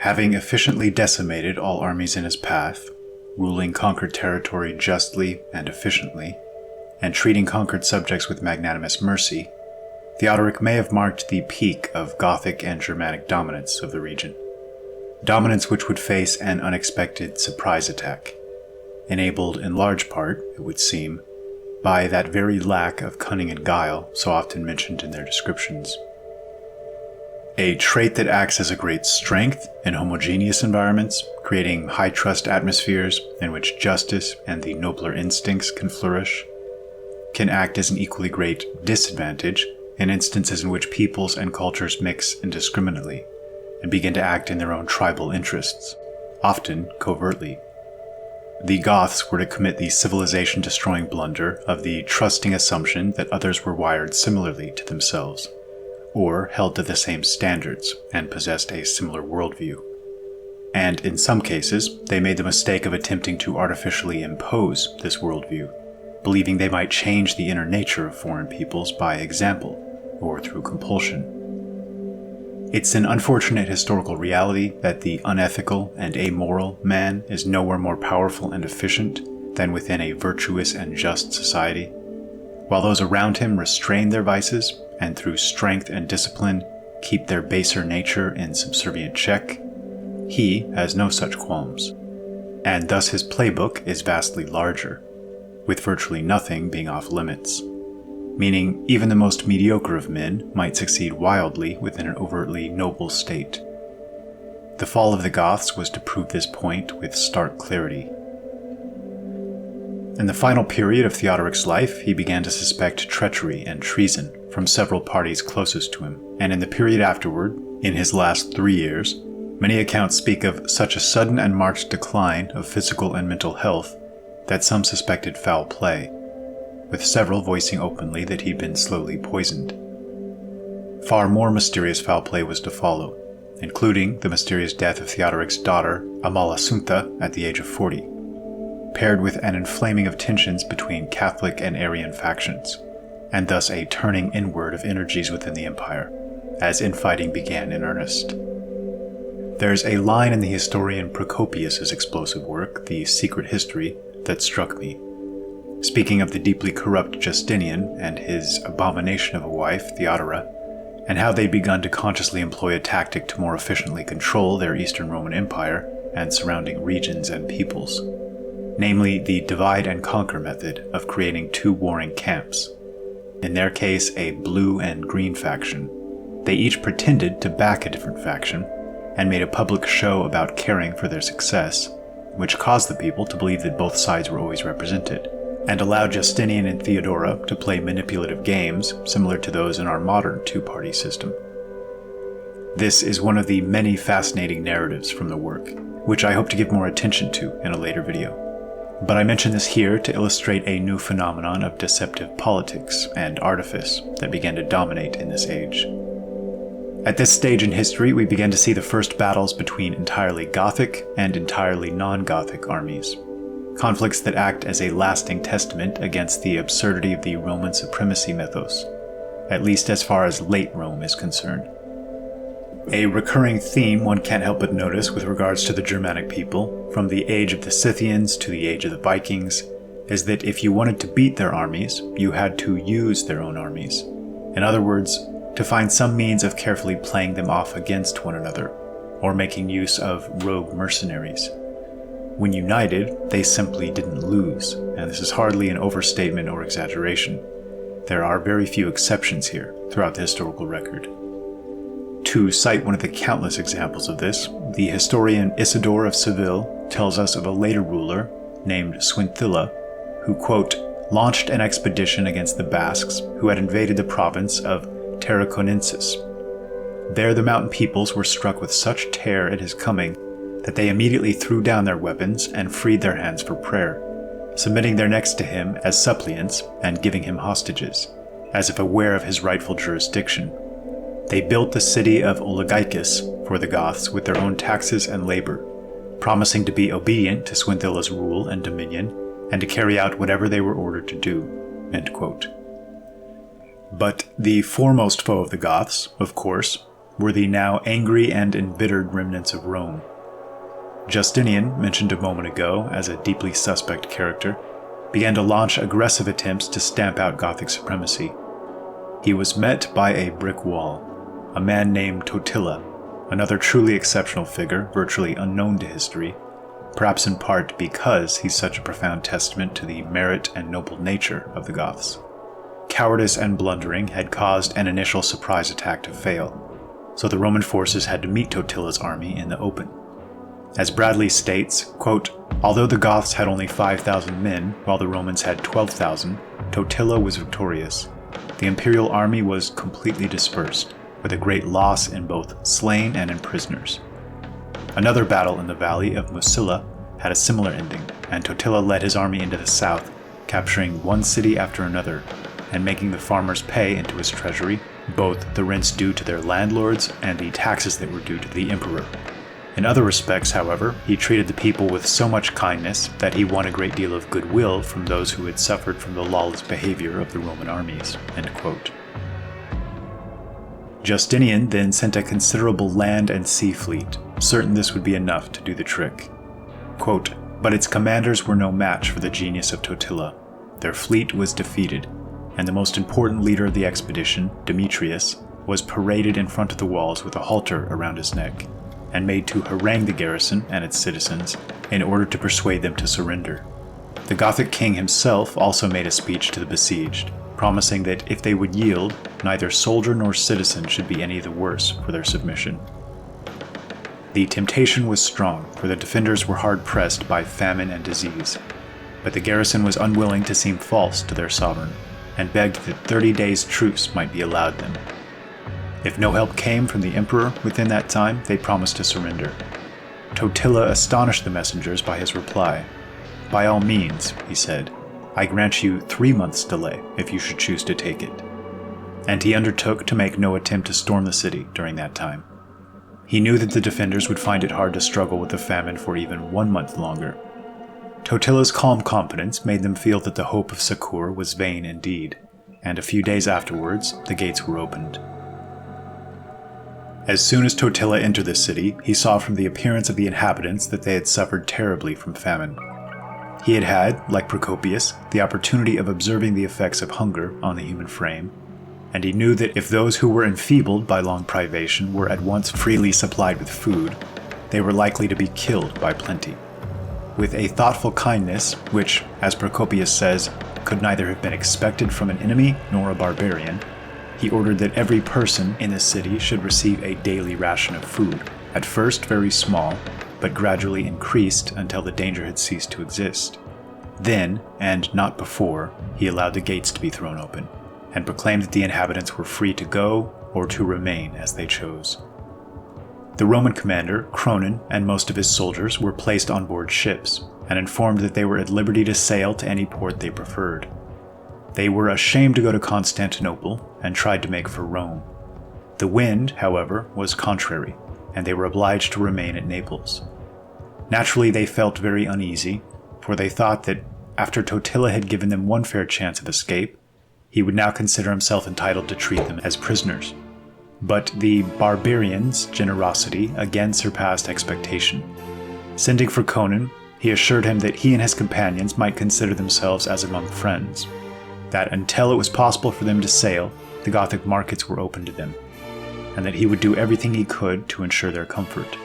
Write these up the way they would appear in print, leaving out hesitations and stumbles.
Having efficiently decimated all armies in his path, ruling conquered territory justly and efficiently, and treating conquered subjects with magnanimous mercy, Theodoric may have marked the peak of Gothic and Germanic dominance of the region. Dominance which would face an unexpected surprise attack, enabled in large part, it would seem, by that very lack of cunning and guile so often mentioned in their descriptions. A trait that acts as a great strength in homogeneous environments, creating high-trust atmospheres in which justice and the nobler instincts can flourish, can act as an equally great disadvantage in instances in which peoples and cultures mix indiscriminately and begin to act in their own tribal interests, often covertly. The Goths were to commit the civilization-destroying blunder of the trusting assumption that others were wired similarly to themselves, or held to the same standards and possessed a similar worldview. And in some cases, they made the mistake of attempting to artificially impose this worldview, believing they might change the inner nature of foreign peoples by example or through compulsion. It's an unfortunate historical reality that the unethical and amoral man is nowhere more powerful and efficient than within a virtuous and just society, while those around him restrain their vices and through strength and discipline keep their baser nature in subservient check. He has no such qualms, and thus his playbook is vastly larger, with virtually nothing being off limits, meaning even the most mediocre of men might succeed wildly within an overtly noble state. The fall of the Goths was to prove this point with stark clarity. In the final period of Theodoric's life, he began to suspect treachery and treason from several parties closest to him, and in the period afterward, in his last 3 years, many accounts speak of such a sudden and marked decline of physical and mental health that some suspected foul play, with several voicing openly that he'd been slowly poisoned. Far more mysterious foul play was to follow, including the mysterious death of Theodoric's daughter, Amalasuntha, at the age of 40, paired with an inflaming of tensions between Catholic and Arian factions, and thus a turning inward of energies within the empire, as infighting began in earnest. There's a line in the historian Procopius's explosive work, The Secret History, that struck me. Speaking of the deeply corrupt Justinian and his abomination of a wife, Theodora, and how they'd begun to consciously employ a tactic to more efficiently control their Eastern Roman Empire and surrounding regions and peoples, namely the divide and conquer method of creating two warring camps, in their case a blue and green faction. They each pretended to back a different faction, and made a public show about caring for their success, which caused the people to believe that both sides were always represented, and allowed Justinian and Theodora to play manipulative games similar to those in our modern two-party system. This is one of the many fascinating narratives from the work, which I hope to give more attention to in a later video. But I mention this here to illustrate a new phenomenon of deceptive politics and artifice that began to dominate in this age. At this stage in history, we began to see the first battles between entirely Gothic and entirely non-Gothic armies, conflicts that act as a lasting testament against the absurdity of the Roman supremacy mythos, at least as far as late Rome is concerned. A recurring theme one can't help but notice with regards to the Germanic people, from the age of the Scythians to the age of the Vikings, is that if you wanted to beat their armies, you had to use their own armies. In other words, to find some means of carefully playing them off against one another, or making use of rogue mercenaries. When united, they simply didn't lose, and this is hardly an overstatement or exaggeration. There are very few exceptions here throughout the historical record. To cite one of the countless examples of this, the historian Isidor of Seville tells us of a later ruler named Swinthilla, who, quote, launched an expedition against the Basques who had invaded the province of Tarraconensis. There the mountain peoples were struck with such terror at his coming that they immediately threw down their weapons and freed their hands for prayer, submitting their necks to him as suppliants and giving him hostages, as if aware of his rightful jurisdiction. They built the city of Oligaicus for the Goths with their own taxes and labor, promising to be obedient to Swinthilla's rule and dominion, and to carry out whatever they were ordered to do." End quote. But the foremost foe of the Goths, of course, were the now angry and embittered remnants of Rome. Justinian, mentioned a moment ago as a deeply suspect character, began to launch aggressive attempts to stamp out Gothic supremacy. He was met by a brick wall, a man named Totila, another truly exceptional figure, virtually unknown to history, perhaps in part because he's such a profound testament to the merit and noble nature of the Goths. Cowardice and blundering had caused an initial surprise attack to fail, so the Roman forces had to meet Totila's army in the open. As Bradley states, quote, "Although the Goths had only 5,000 men, while the Romans had 12,000, Totila was victorious. The imperial army was completely dispersed, with a great loss in both slain and in prisoners." Another battle in the valley of Musilla had a similar ending, and Totila led his army into the south, capturing one city after another, and making the farmers pay into his treasury both the rents due to their landlords and the taxes that were due to the emperor. In other respects, however, he treated the people with so much kindness that he won a great deal of goodwill from those who had suffered from the lawless behavior of the Roman armies. End quote. Justinian then sent a considerable land and sea fleet, certain this would be enough to do the trick. Quote, "But its commanders were no match for the genius of Totila. Their fleet was defeated, and the most important leader of the expedition, Demetrius, was paraded in front of the walls with a halter around his neck, and made to harangue the garrison and its citizens in order to persuade them to surrender. The Gothic king himself also made a speech to the besieged, promising that if they would yield, neither soldier nor citizen should be any the worse for their submission. The temptation was strong, for the defenders were hard-pressed by famine and disease, but the garrison was unwilling to seem false to their sovereign, and begged that 30 days' truce might be allowed them. If no help came from the emperor within that time, they promised to surrender. Totila astonished the messengers by his reply. "By all means," he said, "I grant you 3 months' delay if you should choose to take it." And he undertook to make no attempt to storm the city during that time. He knew that the defenders would find it hard to struggle with the famine for even 1 month longer. Totila's calm confidence made them feel that the hope of succor was vain indeed, and a few days afterwards, the gates were opened. As soon as Totila entered the city, he saw from the appearance of the inhabitants that they had suffered terribly from famine. He had had, like Procopius, the opportunity of observing the effects of hunger on the human frame, and he knew that if those who were enfeebled by long privation were at once freely supplied with food, they were likely to be killed by plenty. With a thoughtful kindness, which, as Procopius says, could neither have been expected from an enemy nor a barbarian, he ordered that every person in the city should receive a daily ration of food, at first very small, but gradually increased until the danger had ceased to exist. Then, and not before, he allowed the gates to be thrown open, and proclaimed that the inhabitants were free to go or to remain as they chose. The Roman commander, Cronin, and most of his soldiers were placed on board ships, and informed that they were at liberty to sail to any port they preferred. They were ashamed to go to Constantinople, and tried to make for Rome. The wind, however, was contrary, and they were obliged to remain at Naples. Naturally, they felt very uneasy, for they thought that after Totila had given them one fair chance of escape, he would now consider himself entitled to treat them as prisoners. But the barbarians' generosity again surpassed expectation. Sending for Conan, he assured him that he and his companions might consider themselves as among friends, that until it was possible for them to sail, the Gothic markets were open to them, and that he would do everything he could to ensure their comfort.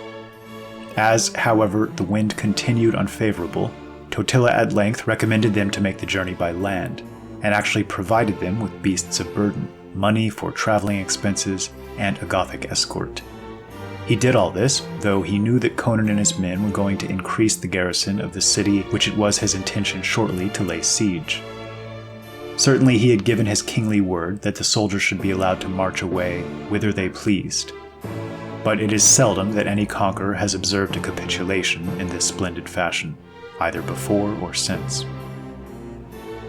As, however, the wind continued unfavorable, Totila at length recommended them to make the journey by land, and actually provided them with beasts of burden, money for traveling expenses, and a Gothic escort. He did all this, though he knew that Conan and his men were going to increase the garrison of the city which it was his intention shortly to lay siege. Certainly he had given his kingly word that the soldiers should be allowed to march away whither they pleased. But it is seldom that any conqueror has observed a capitulation in this splendid fashion, either before or since.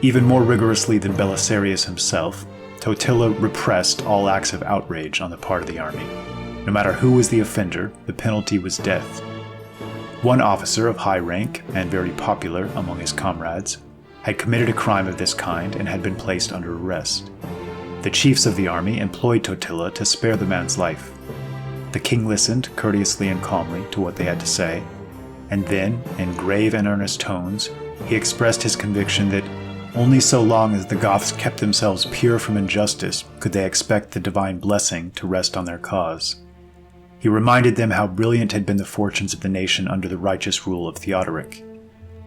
Even more rigorously than Belisarius himself, Totila repressed all acts of outrage on the part of the army. No matter who was the offender, the penalty was death. One officer of high rank, and very popular among his comrades, had committed a crime of this kind and had been placed under arrest. The chiefs of the army employed Totila to spare the man's life, The king listened courteously and calmly to what they had to say, and then, in grave and earnest tones, he expressed his conviction that only so long as the Goths kept themselves pure from injustice could they expect the divine blessing to rest on their cause. He reminded them how brilliant had been the fortunes of the nation under the righteous rule of Theodoric,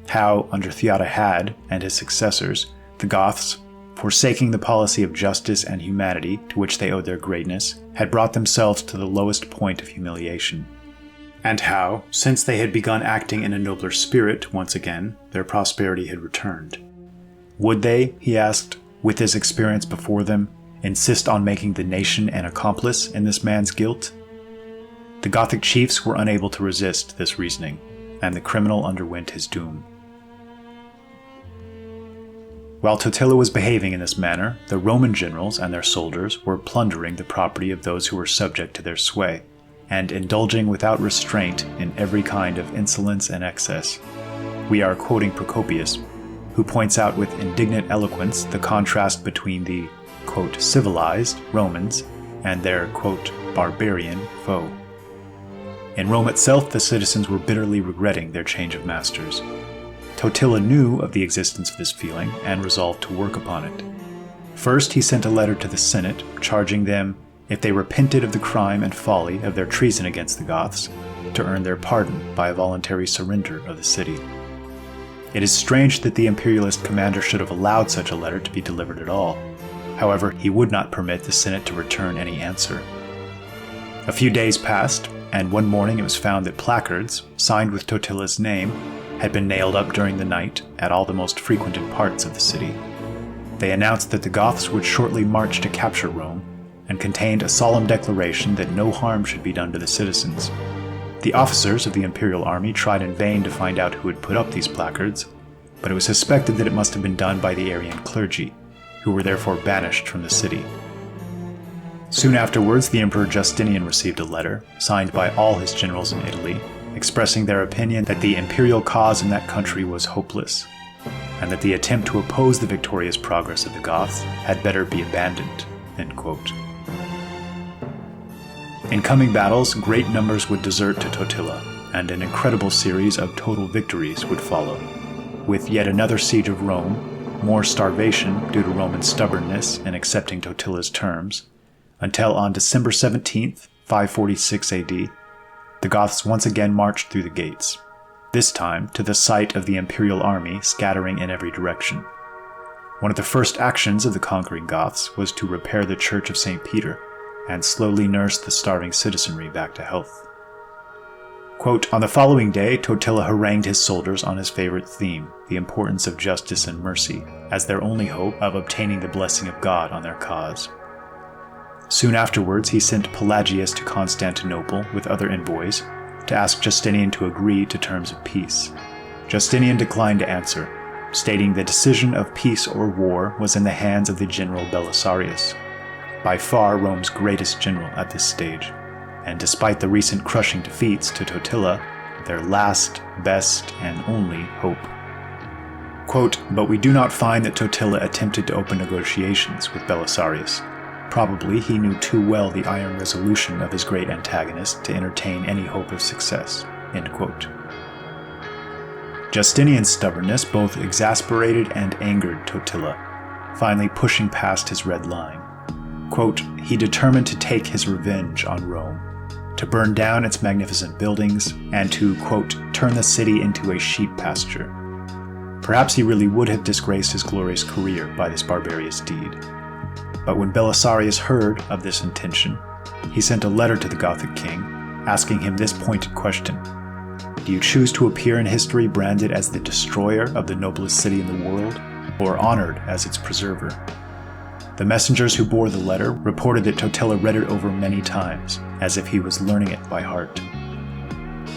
how, under Theodahad and his successors, the Goths, forsaking the policy of justice and humanity to which they owed their greatness, had brought themselves to the lowest point of humiliation, and how, since they had begun acting in a nobler spirit once again, their prosperity had returned. Would they, he asked, with this experience before them, insist on making the nation an accomplice in this man's guilt? The Gothic chiefs were unable to resist this reasoning, and the criminal underwent his doom. While Totila was behaving in this manner, the Roman generals and their soldiers were plundering the property of those who were subject to their sway, and indulging without restraint in every kind of insolence and excess. We are quoting Procopius, who points out with indignant eloquence the contrast between the, quote, civilized Romans and their, quote, barbarian foe. In Rome itself, the citizens were bitterly regretting their change of masters. Totila knew of the existence of this feeling and resolved to work upon it. First, he sent a letter to the Senate, charging them, if they repented of the crime and folly of their treason against the Goths, to earn their pardon by a voluntary surrender of the city. It is strange that the imperialist commander should have allowed such a letter to be delivered at all. However, he would not permit the Senate to return any answer. A few days passed, and one morning it was found that placards, signed with Totila's name, had been nailed up during the night at all the most frequented parts of the city. They announced that the Goths would shortly march to capture Rome, and contained a solemn declaration that no harm should be done to the citizens. The officers of the imperial army tried in vain to find out who had put up these placards, but it was suspected that it must have been done by the Arian clergy, who were therefore banished from the city. Soon afterwards, the Emperor Justinian received a letter, signed by all his generals in Italy, expressing their opinion that the imperial cause in that country was hopeless, and that the attempt to oppose the victorious progress of the Goths had better be abandoned. End quote. In coming battles, great numbers would desert to Totila, and an incredible series of total victories would follow, with yet another siege of Rome, more starvation due to Roman stubbornness in accepting Totila's terms, until on December 17th, 546 AD, the Goths once again marched through the gates, this time to the site of the imperial army scattering in every direction. One of the first actions of the conquering Goths was to repair the Church of St. Peter, and slowly nurse the starving citizenry back to health. Quote, on the following day, Totila harangued his soldiers on his favorite theme, the importance of justice and mercy, as their only hope of obtaining the blessing of God on their cause. Soon afterwards, he sent Pelagius to Constantinople with other envoys to ask Justinian to agree to terms of peace. Justinian declined to answer, stating the decision of peace or war was in the hands of the general Belisarius, by far Rome's greatest general at this stage, and despite the recent crushing defeats to Totila, their last, best, and only hope. Quote, but we do not find that Totila attempted to open negotiations with Belisarius. Probably he knew too well the iron resolution of his great antagonist to entertain any hope of success. End quote. Justinian's stubbornness both exasperated and angered Totila, finally pushing past his red line. Quote, he determined to take his revenge on Rome, to burn down its magnificent buildings, and to, quote, turn the city into a sheep pasture. Perhaps he really would have disgraced his glorious career by this barbarous deed. But when Belisarius heard of this intention, he sent a letter to the Gothic king, asking him this pointed question: do you choose to appear in history branded as the destroyer of the noblest city in the world, or honored as its preserver? The messengers who bore the letter reported that Totila read it over many times, as if he was learning it by heart.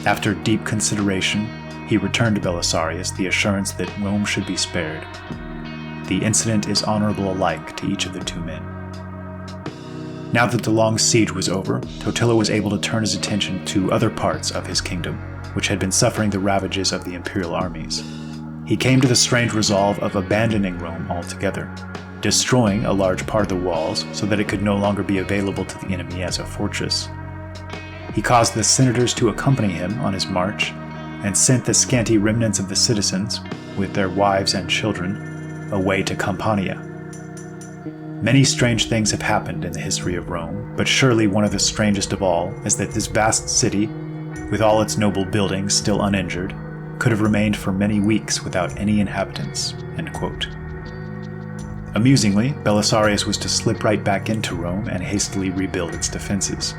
After deep consideration, he returned to Belisarius the assurance that Rome should be spared. The incident is honorable alike to each of the two men. Now that the long siege was over, Totila was able to turn his attention to other parts of his kingdom, which had been suffering the ravages of the imperial armies. He came to the strange resolve of abandoning Rome altogether, destroying a large part of the walls so that it could no longer be available to the enemy as a fortress. He caused the senators to accompany him on his march, and sent the scanty remnants of the citizens, with their wives and children, away to Campania. Many strange things have happened in the history of Rome, but surely one of the strangest of all is that this vast city, with all its noble buildings still uninjured, could have remained for many weeks without any inhabitants." End quote. Amusingly, Belisarius was to slip right back into Rome and hastily rebuild its defenses.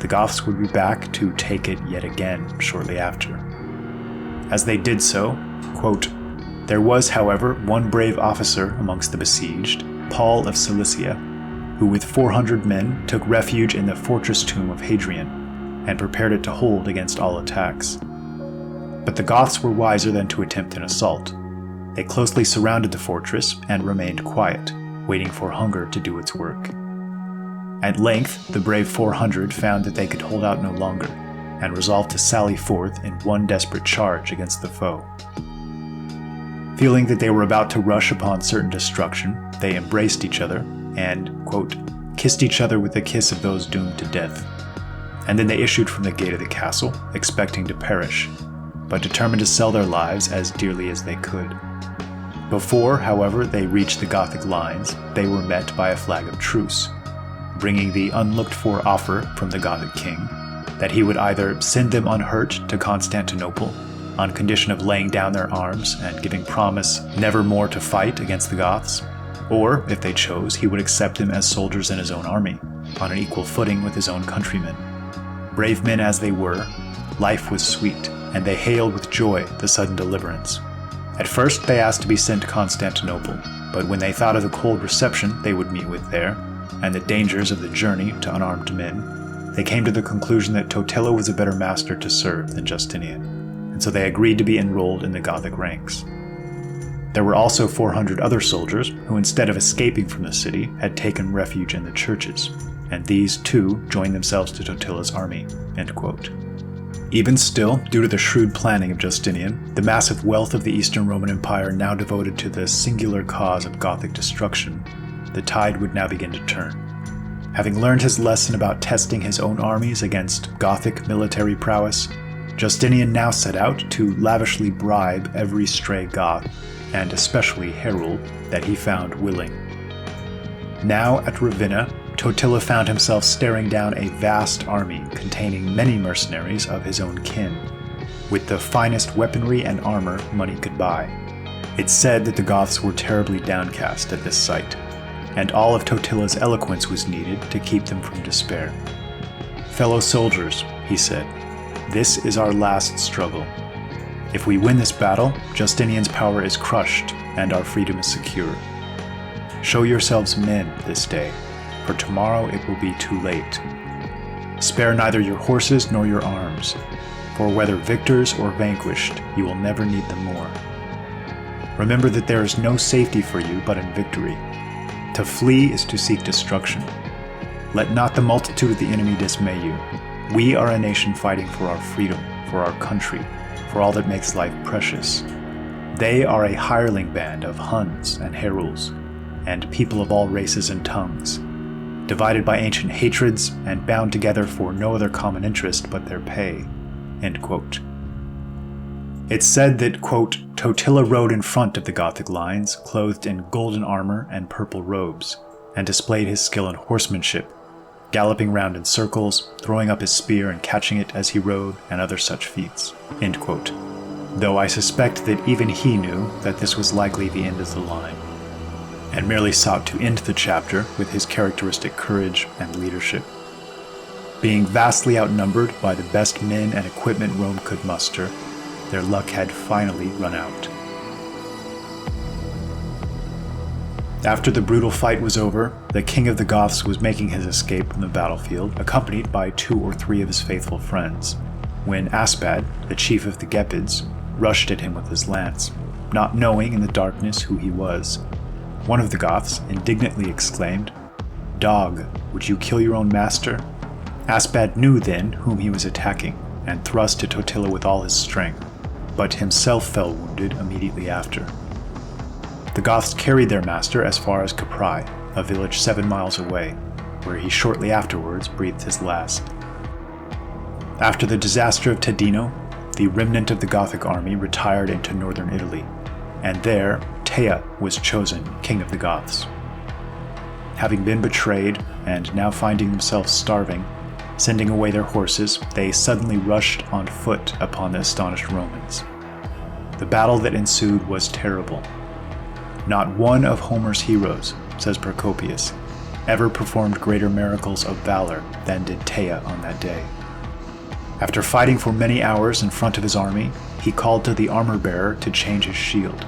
The Goths would be back to take it yet again shortly after. As they did so, quote, "There was, however, one brave officer amongst the besieged, Paul of Cilicia, who with 400 men took refuge in the fortress tomb of Hadrian, and prepared it to hold against all attacks. But the Goths were wiser than to attempt an assault. They closely surrounded the fortress and remained quiet, waiting for hunger to do its work. At length, the brave 400 found that they could hold out no longer, and resolved to sally forth in one desperate charge against the foe. Feeling that they were about to rush upon certain destruction, they embraced each other and, quote, kissed each other with the kiss of those doomed to death. And then they issued from the gate of the castle, expecting to perish, but determined to sell their lives as dearly as they could. Before, however, they reached the Gothic lines, they were met by a flag of truce, bringing the unlooked-for offer from the Gothic king that he would either send them unhurt to Constantinople, on condition of laying down their arms and giving promise never more to fight against the Goths, or, if they chose, he would accept them as soldiers in his own army, on an equal footing with his own countrymen. Brave men as they were, life was sweet, and they hailed with joy the sudden deliverance. At first they asked to be sent to Constantinople, but when they thought of the cold reception they would meet with there, and the dangers of the journey to unarmed men, they came to the conclusion that Totila was a better master to serve than Justinian, and so they agreed to be enrolled in the Gothic ranks. There were also 400 other soldiers who, instead of escaping from the city, had taken refuge in the churches, and these too joined themselves to Totila's army. End quote. Even still, due to the shrewd planning of Justinian, the massive wealth of the Eastern Roman Empire now devoted to the singular cause of Gothic destruction, the tide would now begin to turn. Having learned his lesson about testing his own armies against Gothic military prowess, Justinian now set out to lavishly bribe every stray Goth, and especially herald, that he found willing. Now at Ravenna, Totila found himself staring down a vast army containing many mercenaries of his own kin, with the finest weaponry and armor money could buy. It's said that the Goths were terribly downcast at this sight, and all of Totila's eloquence was needed to keep them from despair. "Fellow soldiers," he said, "this is our last struggle. If we win this battle, Justinian's power is crushed and our freedom is secure. Show yourselves men this day, for tomorrow it will be too late. Spare neither your horses nor your arms, for whether victors or vanquished, you will never need them more. Remember that there is no safety for you but in victory. To flee is to seek destruction. Let not the multitude of the enemy dismay you. We are a nation fighting for our freedom, for our country, for all that makes life precious. They are a hireling band of Huns and Heruls, and people of all races and tongues, divided by ancient hatreds and bound together for no other common interest but their pay." End quote. It's said that, quote, Totila rode in front of the Gothic lines, clothed in golden armor and purple robes, and displayed his skill in horsemanship, galloping round in circles, throwing up his spear and catching it as he rode, and other such feats. End quote. Though I suspect that even he knew that this was likely the end of the line, and merely sought to end the chapter with his characteristic courage and leadership. Being vastly outnumbered by the best men and equipment Rome could muster, their luck had finally run out. After the brutal fight was over, the king of the Goths was making his escape from the battlefield, accompanied by 2 or 3 of his faithful friends, when Aspad, the chief of the Gepids, rushed at him with his lance, not knowing in the darkness who he was. One of the Goths indignantly exclaimed, "Dog, would you kill your own master?" Aspad knew then whom he was attacking, and thrust at Totila with all his strength, but himself fell wounded immediately after. The Goths carried their master as far as Capri, a village 7 miles away, where he shortly afterwards breathed his last. After the disaster of Tedino, the remnant of the Gothic army retired into northern Italy, and there Tea was chosen king of the Goths. Having been betrayed and now finding themselves starving, sending away their horses, they suddenly rushed on foot upon the astonished Romans. The battle that ensued was terrible. Not one of Homer's heroes, says Procopius, ever performed greater miracles of valor than did Tea on that day. After fighting for many hours in front of his army, he called to the armor-bearer to change his shield,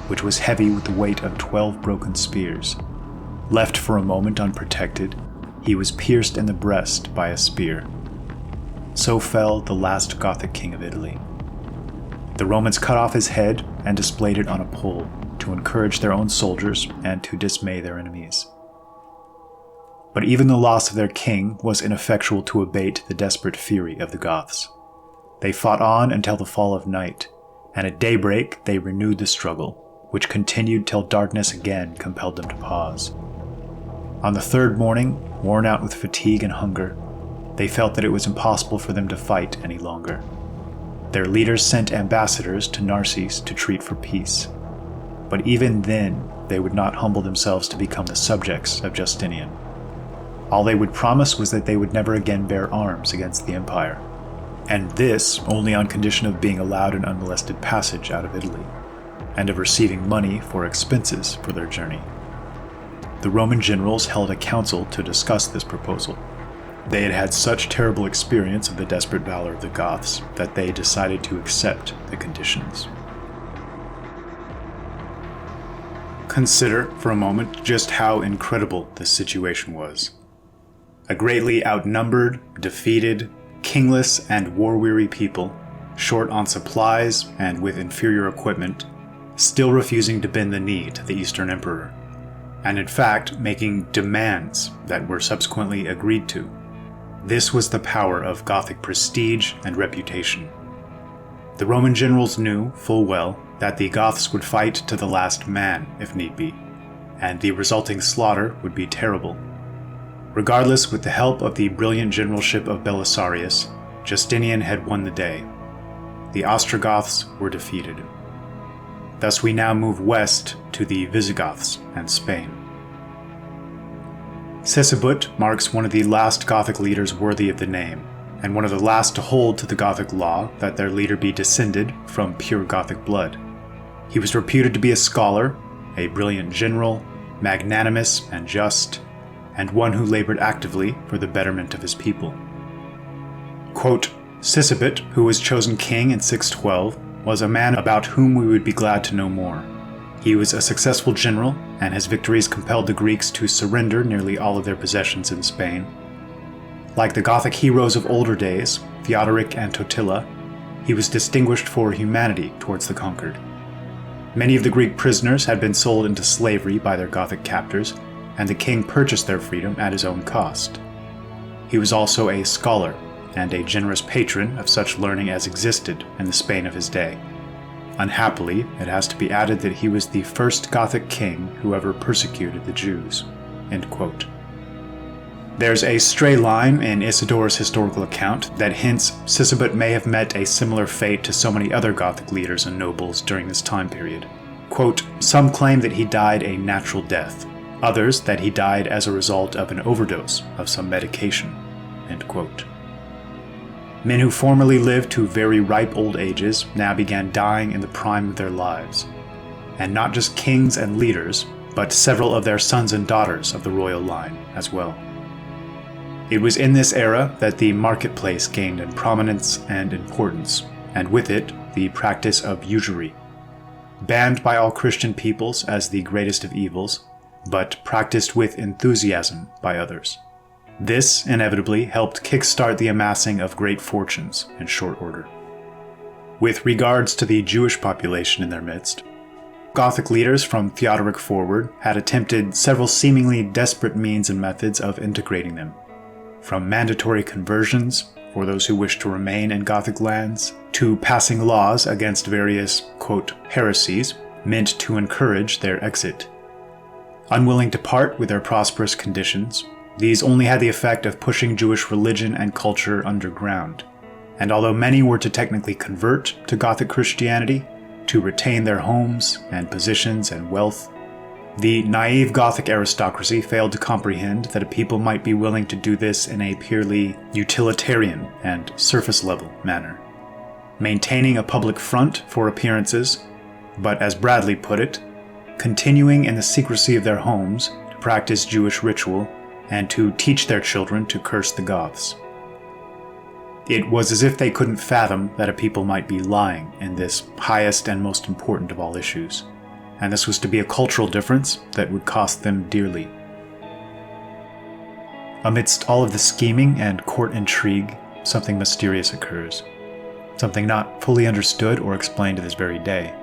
which was heavy with the weight of 12 broken spears. Left for a moment unprotected, he was pierced in the breast by a spear. So fell the last Gothic king of Italy. The Romans cut off his head and displayed it on a pole to encourage their own soldiers and to dismay their enemies. But even the loss of their king was ineffectual to abate the desperate fury of the Goths. They fought on until the fall of night, and at daybreak they renewed the struggle, which continued till darkness again compelled them to pause. On the third morning, worn out with fatigue and hunger, they felt that it was impossible for them to fight any longer. Their leaders sent ambassadors to Narses to treat for peace. But even then, they would not humble themselves to become the subjects of Justinian. All they would promise was that they would never again bear arms against the empire, and this only on condition of being allowed an unmolested passage out of Italy, and of receiving money for expenses for their journey. The Roman generals held a council to discuss this proposal. They had had such terrible experience of the desperate valor of the Goths that they decided to accept the conditions. Consider for a moment just how incredible this situation was. A greatly outnumbered, defeated, kingless, and war-weary people, short on supplies and with inferior equipment, still refusing to bend the knee to the Eastern Emperor, and in fact making demands that were subsequently agreed to. This was the power of Gothic prestige and reputation. The Roman generals knew full well that the Goths would fight to the last man if need be, and the resulting slaughter would be terrible. Regardless, with the help of the brilliant generalship of Belisarius, Justinian had won the day. The Ostrogoths were defeated. Thus we now move west to the Visigoths and Spain. Censored marks one of the last Gothic leaders worthy of the name, and one of the last to hold to the Gothic law that their leader be descended from pure Gothic blood. He was reputed to be a scholar, a brilliant general, magnanimous and just, and one who labored actively for the betterment of his people. Quote, Censored, who was chosen king in 612, was a man about whom we would be glad to know more. He was a successful general, and his victories compelled the Greeks to surrender nearly all of their possessions in Spain. Like the Gothic heroes of older days, Theodoric and Totila, he was distinguished for humanity towards the conquered. Many of the Greek prisoners had been sold into slavery by their Gothic captors, and the king purchased their freedom at his own cost. He was also a scholar, and a generous patron of such learning as existed in the Spain of his day. Unhappily, it has to be added that he was the first Gothic king who ever persecuted the Jews. End quote. There's a stray line in Isidor's historical account that hints Censored may have met a similar fate to so many other Gothic leaders and nobles during this time period. Quote, some claim that he died a natural death, others that he died as a result of an overdose of some medication. End quote. Men who formerly lived to very ripe old ages now began dying in the prime of their lives. And not just kings and leaders, but several of their sons and daughters of the royal line as well. It was in this era that the marketplace gained in prominence and importance, and with it, the practice of usury. Banned by all Christian peoples as the greatest of evils, but practiced with enthusiasm by others. This, inevitably, helped kickstart the amassing of great fortunes in short order. With regards to the Jewish population in their midst, Gothic leaders from Theodoric forward had attempted several seemingly desperate means and methods of integrating them, from mandatory conversions for those who wished to remain in Gothic lands, to passing laws against various, quote, heresies meant to encourage their exit. Unwilling to part with their prosperous conditions, these only had the effect of pushing Jewish religion and culture underground, And although many were to technically convert to Gothic Christianity, to retain their homes and positions and wealth, the naive Gothic aristocracy failed to comprehend that a people might be willing to do this in a purely utilitarian and surface-level manner, maintaining a public front for appearances, but as Bradley put it, continuing in the secrecy of their homes to practice Jewish ritual and to teach their children to curse the Goths. It was as if they couldn't fathom that a people might be lying in this highest and most important of all issues, and this was to be a cultural difference that would cost them dearly. Amidst all of the scheming and court intrigue, something mysterious occurs, something not fully understood or explained to this very day.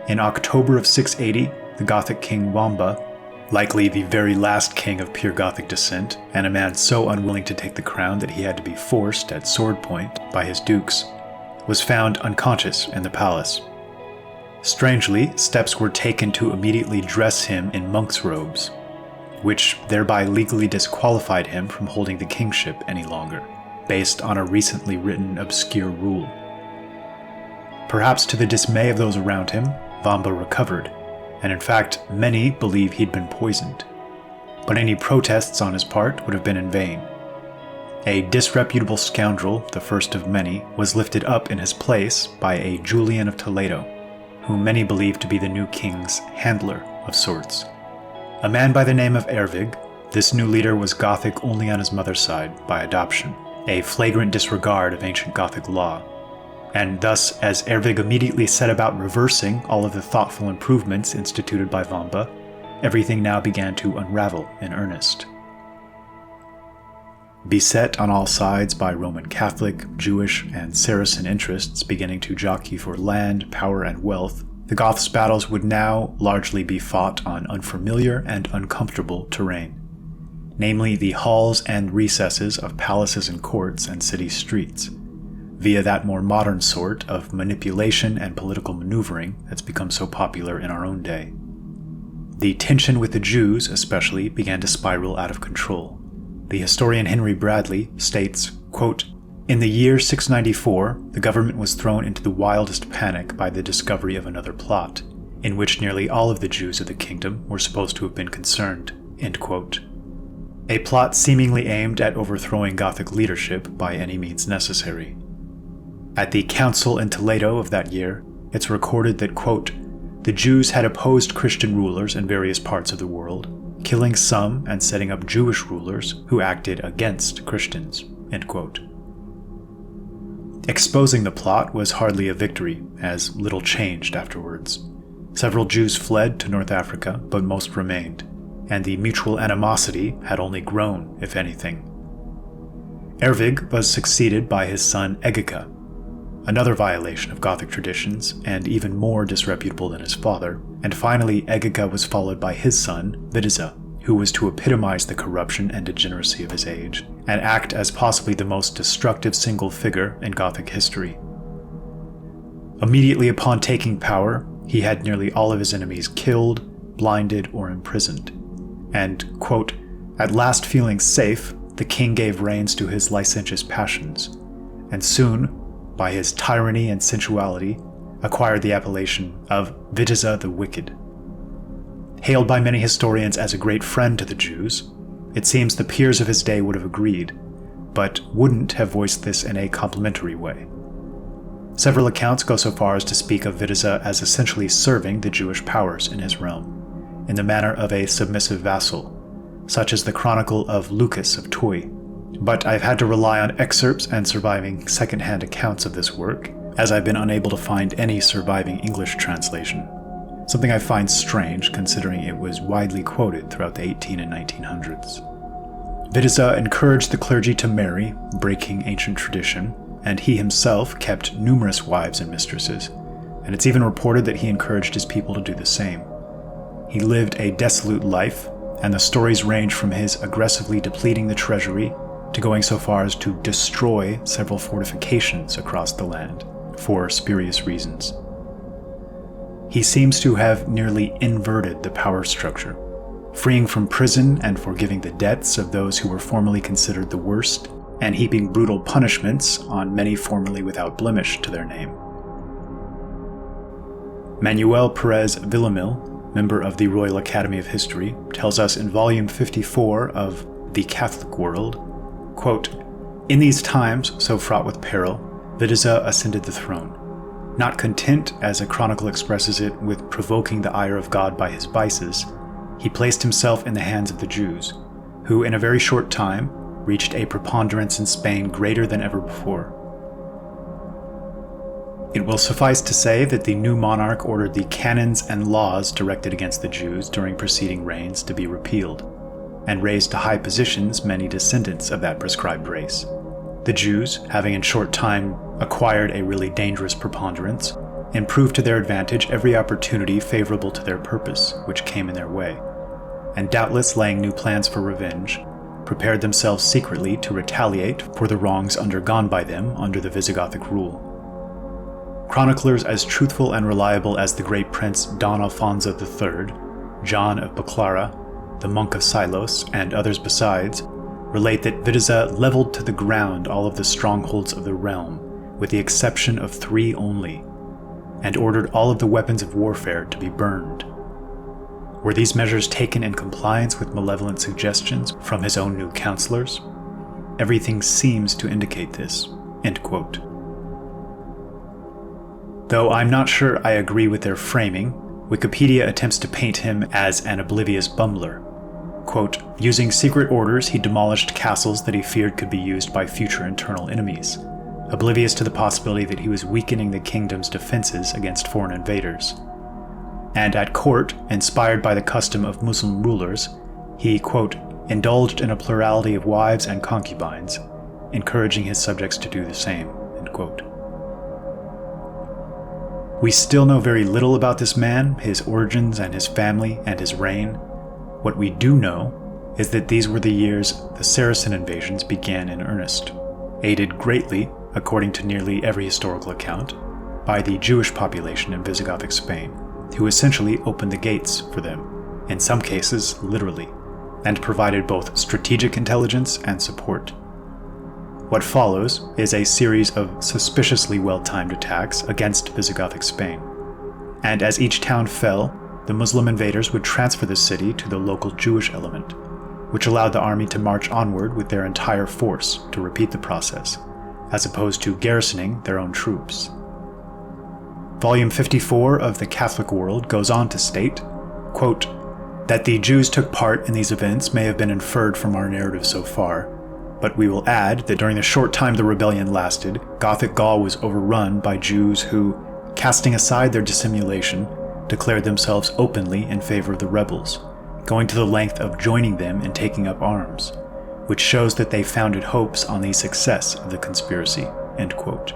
In October of 680, the Gothic king Wamba, likely the very last king of pure Gothic descent, and a man so unwilling to take the crown that he had to be forced at sword point by his dukes, was found unconscious in the palace. Strangely, steps were taken to immediately dress him in monk's robes, which thereby legally disqualified him from holding the kingship any longer, based on a recently written obscure rule. Perhaps to the dismay of those around him, Wamba recovered, and in fact, many believe he'd been poisoned. But any protests on his part would have been in vain. A disreputable scoundrel, the first of many, was lifted up in his place by a Julian of Toledo, whom many believe to be the new king's handler of sorts. A man by the name of Ervig, this new leader was Gothic only on his mother's side by adoption, a flagrant disregard of ancient Gothic law. And thus, as Ervig immediately set about reversing all of the thoughtful improvements instituted by Wamba, everything now began to unravel in earnest. Beset on all sides by Roman Catholic, Jewish, and Saracen interests beginning to jockey for land, power, and wealth, the Goths' battles would now largely be fought on unfamiliar and uncomfortable terrain, namely the halls and recesses of palaces and courts and city streets, via that more modern sort of manipulation and political maneuvering that's become so popular in our own day. The tension with the Jews, especially, began to spiral out of control. The historian Henry Bradley states, quote, "In the year 694, the government was thrown into the wildest panic by the discovery of another plot, in which nearly all of the Jews of the kingdom were supposed to have been concerned." End quote. A plot seemingly aimed at overthrowing Gothic leadership by any means necessary. At the council in Toledo of that year, it's recorded that, quote, "The Jews had opposed Christian rulers in various parts of the world, killing some and setting up Jewish rulers who acted against Christians." End quote. Exposing the plot was hardly a victory, as little changed afterwards. Several Jews fled to North Africa, but most remained, and the mutual animosity had only grown, if anything. Ervig was succeeded by his son Egica, another violation of Gothic traditions, and even more disreputable than his father, and finally Egica was followed by his son, Witiza, who was to epitomize the corruption and degeneracy of his age, and act as possibly the most destructive single figure in Gothic history. Immediately upon taking power, he had nearly all of his enemies killed, blinded, or imprisoned, and, quote, "At last feeling safe, the king gave reins to his licentious passions, and soon, by his tyranny and sensuality, acquired the appellation of Witiza the Wicked." Hailed by many historians as a great friend to the Jews, it seems the peers of his day would have agreed, but wouldn't have voiced this in a complimentary way. Several accounts go so far as to speak of Witiza as essentially serving the Jewish powers in his realm, in the manner of a submissive vassal, such as the Chronicle of Lucas of Tuy. But I've had to rely on excerpts and surviving second-hand accounts of this work, as I've been unable to find any surviving English translation, something I find strange considering it was widely quoted throughout the 18 and 1900s. Witiza encouraged the clergy to marry, breaking ancient tradition, and he himself kept numerous wives and mistresses, and it's even reported that he encouraged his people to do the same. He lived a dissolute life, and the stories range from his aggressively depleting the treasury to going so far as to destroy several fortifications across the land for spurious reasons. He seems to have nearly inverted the power structure, freeing from prison and forgiving the debts of those who were formerly considered the worst, and heaping brutal punishments on many formerly without blemish to their name. Manuel Perez Villamil, member of the Royal Academy of History, tells us in volume 54 of The Catholic World, quote, "In these times, so fraught with peril, Witiza ascended the throne. Not content, as a chronicle expresses it, with provoking the ire of God by his vices, he placed himself in the hands of the Jews, who in a very short time reached a preponderance in Spain greater than ever before. It will suffice to say that the new monarch ordered the canons and laws directed against the Jews during preceding reigns to be repealed, and raised to high positions many descendants of that prescribed race. The Jews, having in short time acquired a really dangerous preponderance, improved to their advantage every opportunity favorable to their purpose which came in their way, and doubtless laying new plans for revenge, prepared themselves secretly to retaliate for the wrongs undergone by them under the Visigothic rule. Chroniclers as truthful and reliable as the great prince Don Alfonso III, John of Baclara, the monk of Silos, and others besides, relate that Witiza leveled to the ground all of the strongholds of the realm, with the exception of 3 only, and ordered all of the weapons of warfare to be burned. Were these measures taken in compliance with malevolent suggestions from his own new counselors? Everything seems to indicate this." End quote. Though I'm not sure I agree with their framing, Wikipedia attempts to paint him as an oblivious bumbler. Quote, "Using secret orders, he demolished castles that he feared could be used by future internal enemies, oblivious to the possibility that he was weakening the kingdom's defenses against foreign invaders. And at court, inspired by the custom of Muslim rulers, he, quote, indulged in a plurality of wives and concubines, encouraging his subjects to do the same." End quote. We still know very little about this man, his origins and his family and his reign. What we do know is that these were the years the Saracen invasions began in earnest, aided greatly, according to nearly every historical account, by the Jewish population in Visigothic Spain, who essentially opened the gates for them, in some cases literally, and provided both strategic intelligence and support. What follows is a series of suspiciously well-timed attacks against Visigothic Spain, and as each town fell, the Muslim invaders would transfer the city to the local Jewish element, which allowed the army to march onward with their entire force to repeat the process, as opposed to garrisoning their own troops. Volume 54 of The Catholic World goes on to state, quote, "That the Jews took part in these events may have been inferred from our narrative so far, but we will add that during the short time the rebellion lasted, Gothic Gaul was overrun by Jews who, casting aside their dissimulation, declared themselves openly in favor of the rebels, going to the length of joining them in taking up arms, which shows that they founded hopes on the success of the conspiracy." End quote.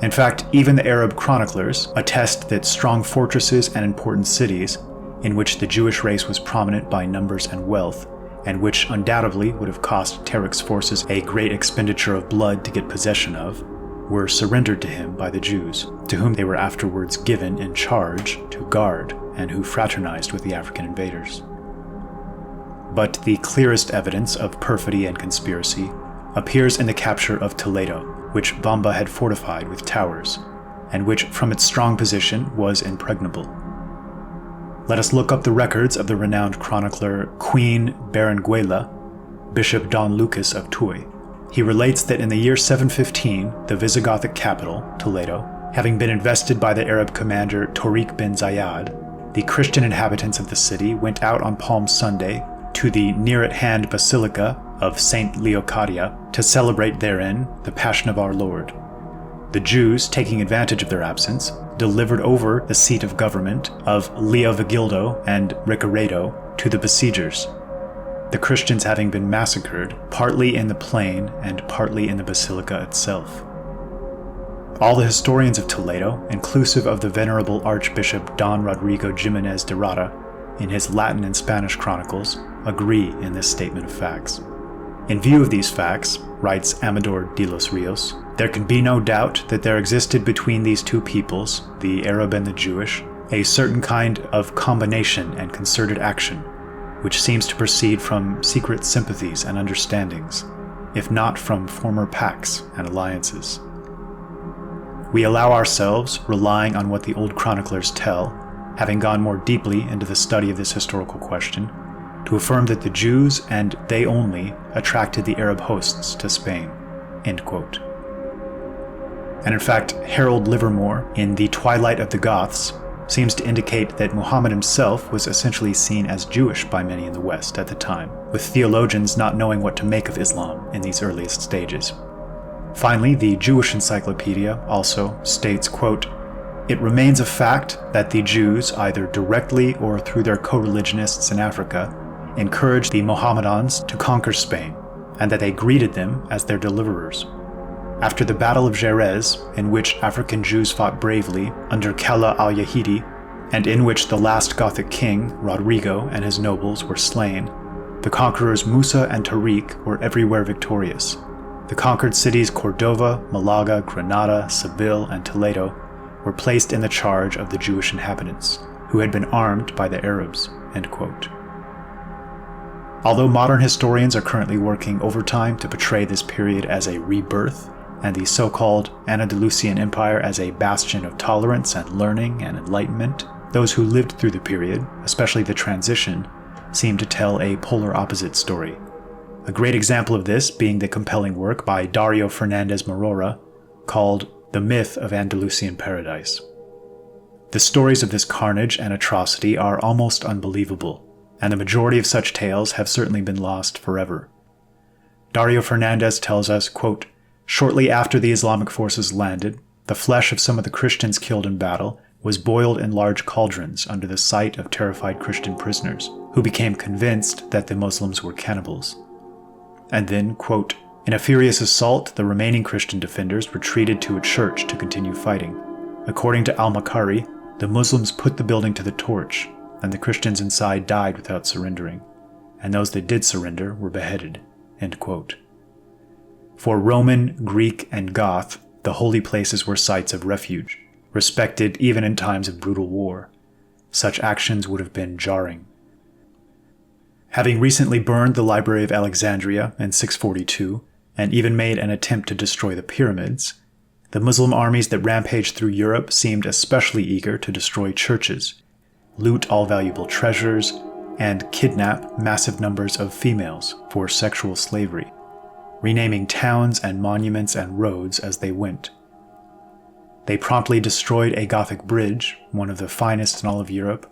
In fact, even the Arab chroniclers attest that strong fortresses and important cities, in which the Jewish race was prominent by numbers and wealth, and which undoubtedly would have cost Tarik's forces a great expenditure of blood to get possession of, were surrendered to him by the Jews, to whom they were afterwards given in charge to guard, and who fraternized with the African invaders. But the clearest evidence of perfidy and conspiracy appears in the capture of Toledo, which Wamba had fortified with towers, and which from its strong position was impregnable. Let us look up the records of the renowned chronicler Queen Berenguela, Bishop Don Lucas of Tuy. He relates that in the year 715, the Visigothic capital, Toledo, having been invested by the Arab commander Tariq bin Zayad, the Christian inhabitants of the city went out on Palm Sunday to the near-at-hand Basilica of Saint Leocadia to celebrate therein the Passion of our Lord. The Jews, taking advantage of their absence, delivered over the seat of government of Leovigildo and Ricaredo to the besiegers, the Christians having been massacred partly in the plain and partly in the basilica itself. All the historians of Toledo, inclusive of the venerable Archbishop Don Rodrigo Jimenez de Rada, in his Latin and Spanish chronicles, agree in this statement of facts. In view of these facts, writes Amador de los Rios, there can be no doubt that there existed between these two peoples, the Arab and the Jewish, a certain kind of combination and concerted action, which seems to proceed from secret sympathies and understandings, if not from former pacts and alliances. We allow ourselves, relying on what the old chroniclers tell, having gone more deeply into the study of this historical question, to affirm that the Jews, and they only, attracted the Arab hosts to Spain." End quote. And in fact, Harold Livermore, in The Twilight of the Goths, seems to indicate that Muhammad himself was essentially seen as Jewish by many in the West at the time, with theologians not knowing what to make of Islam in these earliest stages. Finally, the Jewish Encyclopedia also states, quote, "It remains a fact that the Jews, either directly or through their co-religionists in Africa, encouraged the Mohammedans to conquer Spain, and that they greeted them as their deliverers. After the Battle of Jerez, in which African Jews fought bravely under Kala al-Yahidi, and in which the last Gothic king, Rodrigo, and his nobles were slain, the conquerors Musa and Tariq were everywhere victorious. The conquered cities Cordova, Malaga, Granada, Seville, and Toledo were placed in the charge of the Jewish inhabitants, who had been armed by the Arabs." End quote. Although modern historians are currently working overtime to portray this period as a rebirth, and the so-called Andalusian Empire as a bastion of tolerance and learning and enlightenment, those who lived through the period, especially the transition, seem to tell a polar opposite story. A great example of this being the compelling work by Dario Fernandez Morora called The Myth of Andalusian Paradise. The stories of this carnage and atrocity are almost unbelievable, and the majority of such tales have certainly been lost forever. Dario Fernandez tells us, quote, "Shortly after the Islamic forces landed, the flesh of some of the Christians killed in battle was boiled in large cauldrons under the sight of terrified Christian prisoners, who became convinced that the Muslims were cannibals. And then, quote, in a furious assault, the remaining Christian defenders retreated to a church to continue fighting. According to al-Makari, the Muslims put the building to the torch, and the Christians inside died without surrendering, and those that did surrender were beheaded." End quote. For Roman, Greek, and Goth, the holy places were sites of refuge, respected even in times of brutal war. Such actions would have been jarring. Having recently burned the Library of Alexandria in 642, and even made an attempt to destroy the pyramids, the Muslim armies that rampaged through Europe seemed especially eager to destroy churches, loot all valuable treasures, and kidnap massive numbers of females for sexual slavery, renaming towns and monuments and roads as they went. They promptly destroyed a Gothic bridge, one of the finest in all of Europe,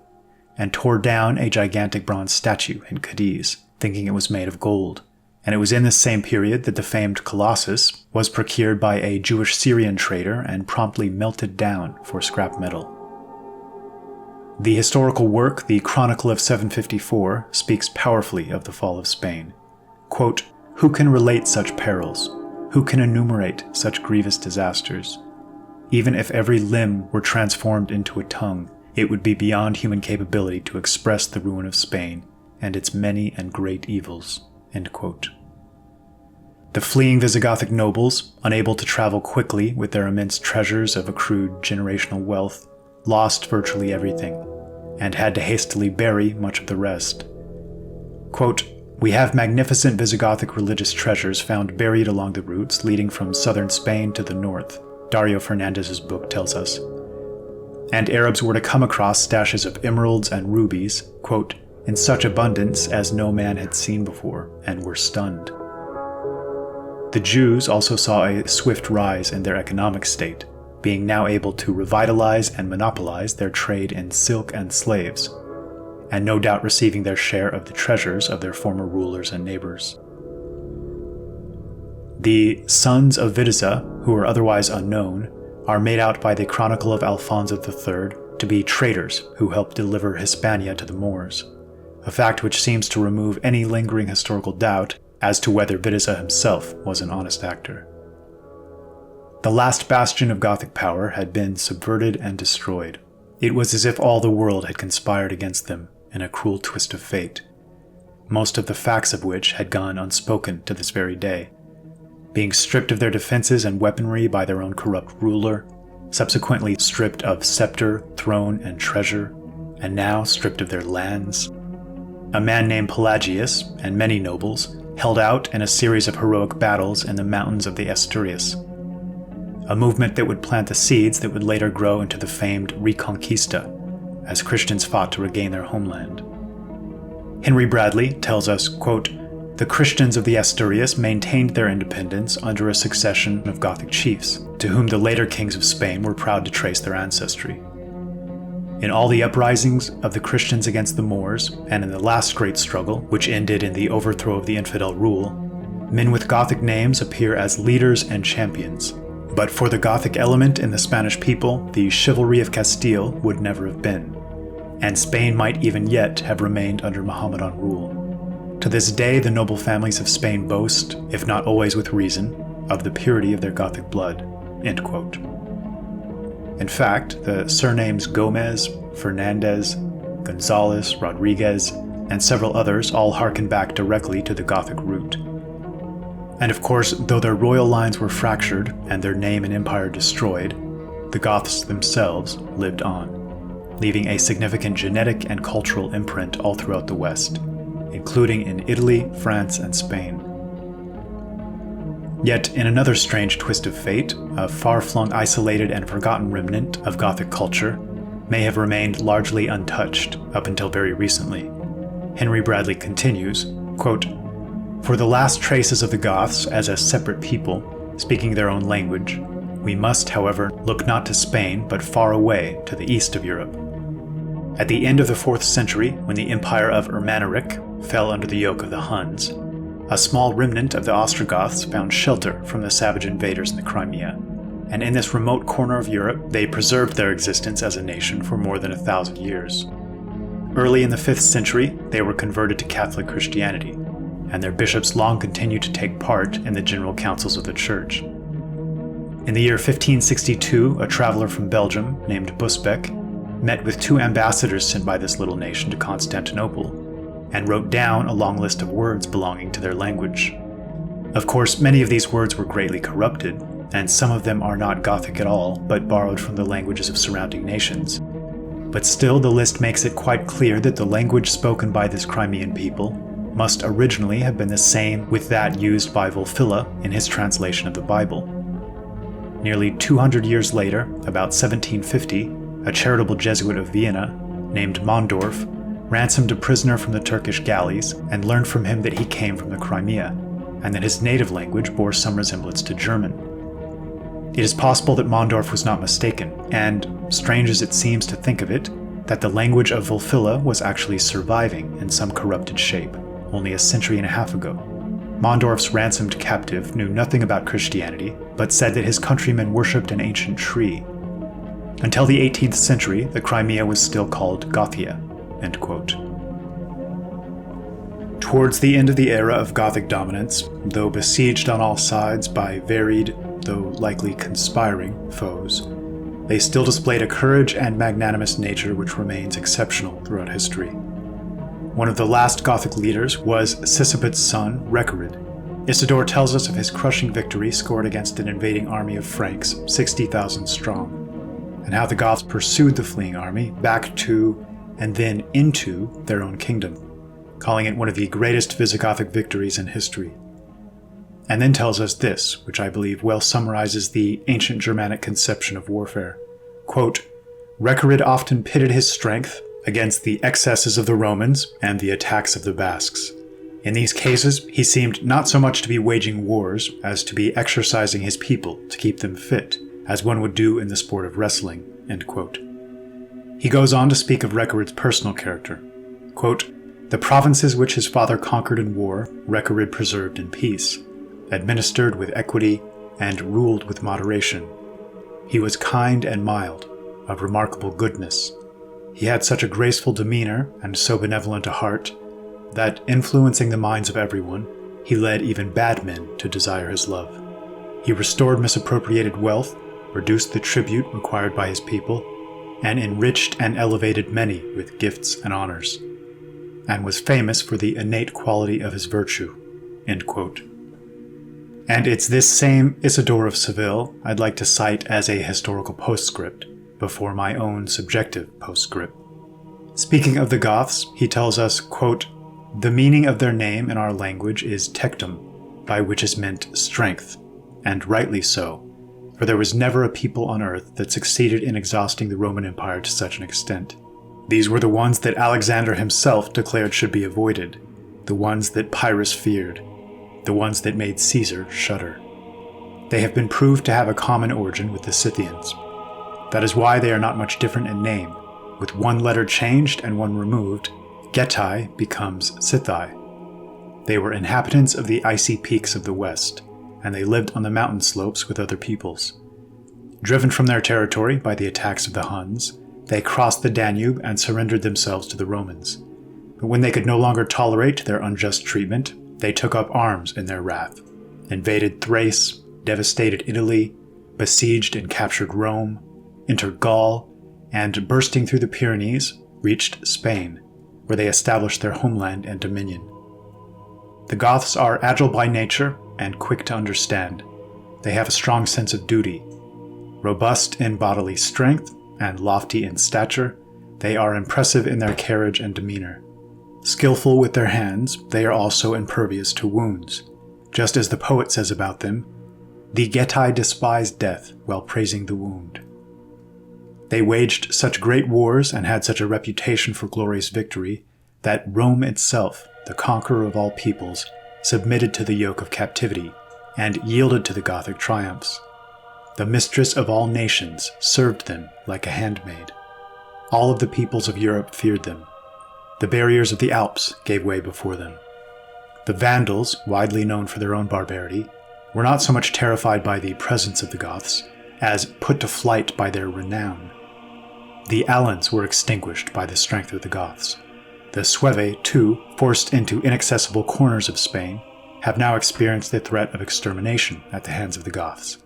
and tore down a gigantic bronze statue in Cadiz, thinking it was made of gold. And it was in this same period that the famed Colossus was procured by a Jewish Syrian trader and promptly melted down for scrap metal. The historical work, the Chronicle of 754, speaks powerfully of the fall of Spain. Quote, "Who can relate such perils? Who can enumerate such grievous disasters? Even if every limb were transformed into a tongue, it would be beyond human capability to express the ruin of Spain and its many and great evils." End quote. The fleeing Visigothic nobles, unable to travel quickly with their immense treasures of accrued generational wealth, lost virtually everything, and had to hastily bury much of the rest. Quote, "We have magnificent Visigothic religious treasures found buried along the routes leading from southern Spain to the north," Dario Fernandez's book tells us. And Arabs were to come across stashes of emeralds and rubies, quote, "in such abundance as no man had seen before, and were stunned." The Jews also saw a swift rise in their economic state, being now able to revitalize and monopolize their trade in silk and slaves, and no doubt receiving their share of the treasures of their former rulers and neighbors. The sons of Witiza, who are otherwise unknown, are made out by the Chronicle of Alfonso III to be traitors who helped deliver Hispania to the Moors, a fact which seems to remove any lingering historical doubt as to whether Witiza himself was an honest actor. The last bastion of Gothic power had been subverted and destroyed. It was as if all the world had conspired against them in a cruel twist of fate, most of the facts of which had gone unspoken to this very day. Being stripped of their defenses and weaponry by their own corrupt ruler, subsequently stripped of scepter, throne, and treasure, and now stripped of their lands. A man named Pelagius, and many nobles, held out in a series of heroic battles in the mountains of the Asturias, a movement that would plant the seeds that would later grow into the famed Reconquista, as Christians fought to regain their homeland. Henry Bradley tells us, quote, "The Christians of the Asturias maintained their independence under a succession of Gothic chiefs, to whom the later kings of Spain were proud to trace their ancestry. In all the uprisings of the Christians against the Moors, and in the last great struggle, which ended in the overthrow of the infidel rule, men with Gothic names appear as leaders and champions. But for the Gothic element in the Spanish people, the chivalry of Castile would never have been, and Spain might even yet have remained under Mohammedan rule. To this day, the noble families of Spain boast, if not always with reason, of the purity of their Gothic blood." End quote. In fact, the surnames Gomez, Fernandez, Gonzalez, Rodriguez, and several others all harken back directly to the Gothic root. And of course, though their royal lines were fractured and their name and empire destroyed, the Goths themselves lived on, leaving a significant genetic and cultural imprint all throughout the West, including in Italy, France, and Spain. Yet, in another strange twist of fate, a far-flung, isolated, and forgotten remnant of Gothic culture may have remained largely untouched up until very recently. Henry Bradley continues, quote, "For the last traces of the Goths as a separate people, speaking their own language, we must, however, look not to Spain, but far away to the east of Europe. At the end of the 4th century, when the empire of Ermanaric fell under the yoke of the Huns, a small remnant of the Ostrogoths found shelter from the savage invaders in the Crimea, and in this remote corner of Europe they preserved their existence as a nation for more than 1,000 years. Early in the 5th century, they were converted to Catholic Christianity, and their bishops long continued to take part in the general councils of the Church. In the year 1562, a traveler from Belgium named Busbeck met with 2 ambassadors sent by this little nation to Constantinople, and wrote down a long list of words belonging to their language. Of course, many of these words were greatly corrupted, and some of them are not Gothic at all, but borrowed from the languages of surrounding nations. But still, the list makes it quite clear that the language spoken by this Crimean people must originally have been the same with that used by Wulfila in his translation of the Bible. Nearly 200 years later, about 1750, a charitable Jesuit of Vienna, named Mondorf, ransomed a prisoner from the Turkish galleys and learned from him that he came from the Crimea, and that his native language bore some resemblance to German. It is possible that Mondorf was not mistaken, and, strange as it seems to think of it, that the language of Wulfila was actually surviving in some corrupted shape, only a century and a half ago. Mondorf's ransomed captive knew nothing about Christianity, but said that his countrymen worshipped an ancient tree. Until the 18th century, the Crimea was still called Gothia. End quote. Towards the end of the era of Gothic dominance, though besieged on all sides by varied, though likely conspiring, foes, they still displayed a courage and magnanimous nature which remains exceptional throughout history. One of the last Gothic leaders was Sigebet's son, Recared. Isidor tells us of his crushing victory scored against an invading army of Franks, 60,000 strong, and how the Goths pursued the fleeing army back to and then into their own kingdom, calling it one of the greatest Visigothic victories in history. And then tells us this, which I believe well summarizes the ancient Germanic conception of warfare. Quote, "Recared often pitted his strength against the excesses of the Romans and the attacks of the Basques. In these cases, he seemed not so much to be waging wars as to be exercising his people to keep them fit, as one would do in the sport of wrestling." End quote. He goes on to speak of Recared's personal character. Quote, "The provinces which his father conquered in war, Recared preserved in peace, administered with equity, and ruled with moderation. He was kind and mild, of remarkable goodness. He had such a graceful demeanor and so benevolent a heart, that, influencing the minds of everyone, he led even bad men to desire his love. He restored misappropriated wealth, reduced the tribute required by his people, and enriched and elevated many with gifts and honors, and was famous for the innate quality of his virtue." End quote. And it's this same Isidor of Seville I'd like to cite as a historical postscript, before my own subjective postscript. Speaking of the Goths, he tells us, quote, The meaning of their name in our language is tectum, by which is meant strength, and rightly so, for there was never a people on earth that succeeded in exhausting the Roman Empire to such an extent. These were the ones that Alexander himself declared should be avoided, the ones that Pyrrhus feared, the ones that made Caesar shudder. They have been proved to have a common origin with the Scythians. That is why they are not much different in name. With one letter changed and one removed, Getae becomes Scythae. They were inhabitants of the icy peaks of the west, and they lived on the mountain slopes with other peoples. Driven from their territory by the attacks of the Huns, they crossed the Danube and surrendered themselves to the Romans. But when they could no longer tolerate their unjust treatment, they took up arms in their wrath, invaded Thrace, devastated Italy, besieged and captured Rome, entered Gaul, and bursting through the Pyrenees, reached Spain, where they established their homeland and dominion. The Goths are agile by nature and quick to understand. They have a strong sense of duty. Robust in bodily strength and lofty in stature, they are impressive in their carriage and demeanor. Skillful with their hands, they are also impervious to wounds. Just as the poet says about them, the Getae despise death while praising the wound. They waged such great wars and had such a reputation for glorious victory that Rome itself, the conqueror of all peoples, submitted to the yoke of captivity and yielded to the Gothic triumphs. The mistress of all nations served them like a handmaid. All of the peoples of Europe feared them. The barriers of the Alps gave way before them. The Vandals, widely known for their own barbarity, were not so much terrified by the presence of the Goths as put to flight by their renown. The Alans were extinguished by the strength of the Goths. The Suevi, too, forced into inaccessible corners of Spain, have now experienced the threat of extermination at the hands of the Goths.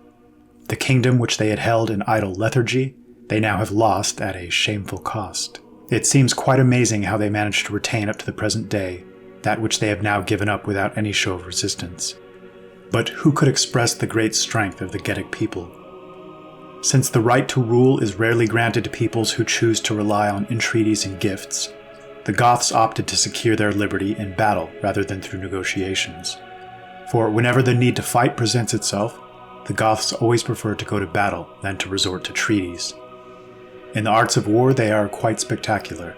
The kingdom which they had held in idle lethargy, they now have lost at a shameful cost. It seems quite amazing how they managed to retain up to the present day that which they have now given up without any show of resistance. But who could express the great strength of the Getic people? Since the right to rule is rarely granted to peoples who choose to rely on entreaties and gifts, the Goths opted to secure their liberty in battle rather than through negotiations. For whenever the need to fight presents itself, the Goths always prefer to go to battle than to resort to treaties. In the arts of war, they are quite spectacular,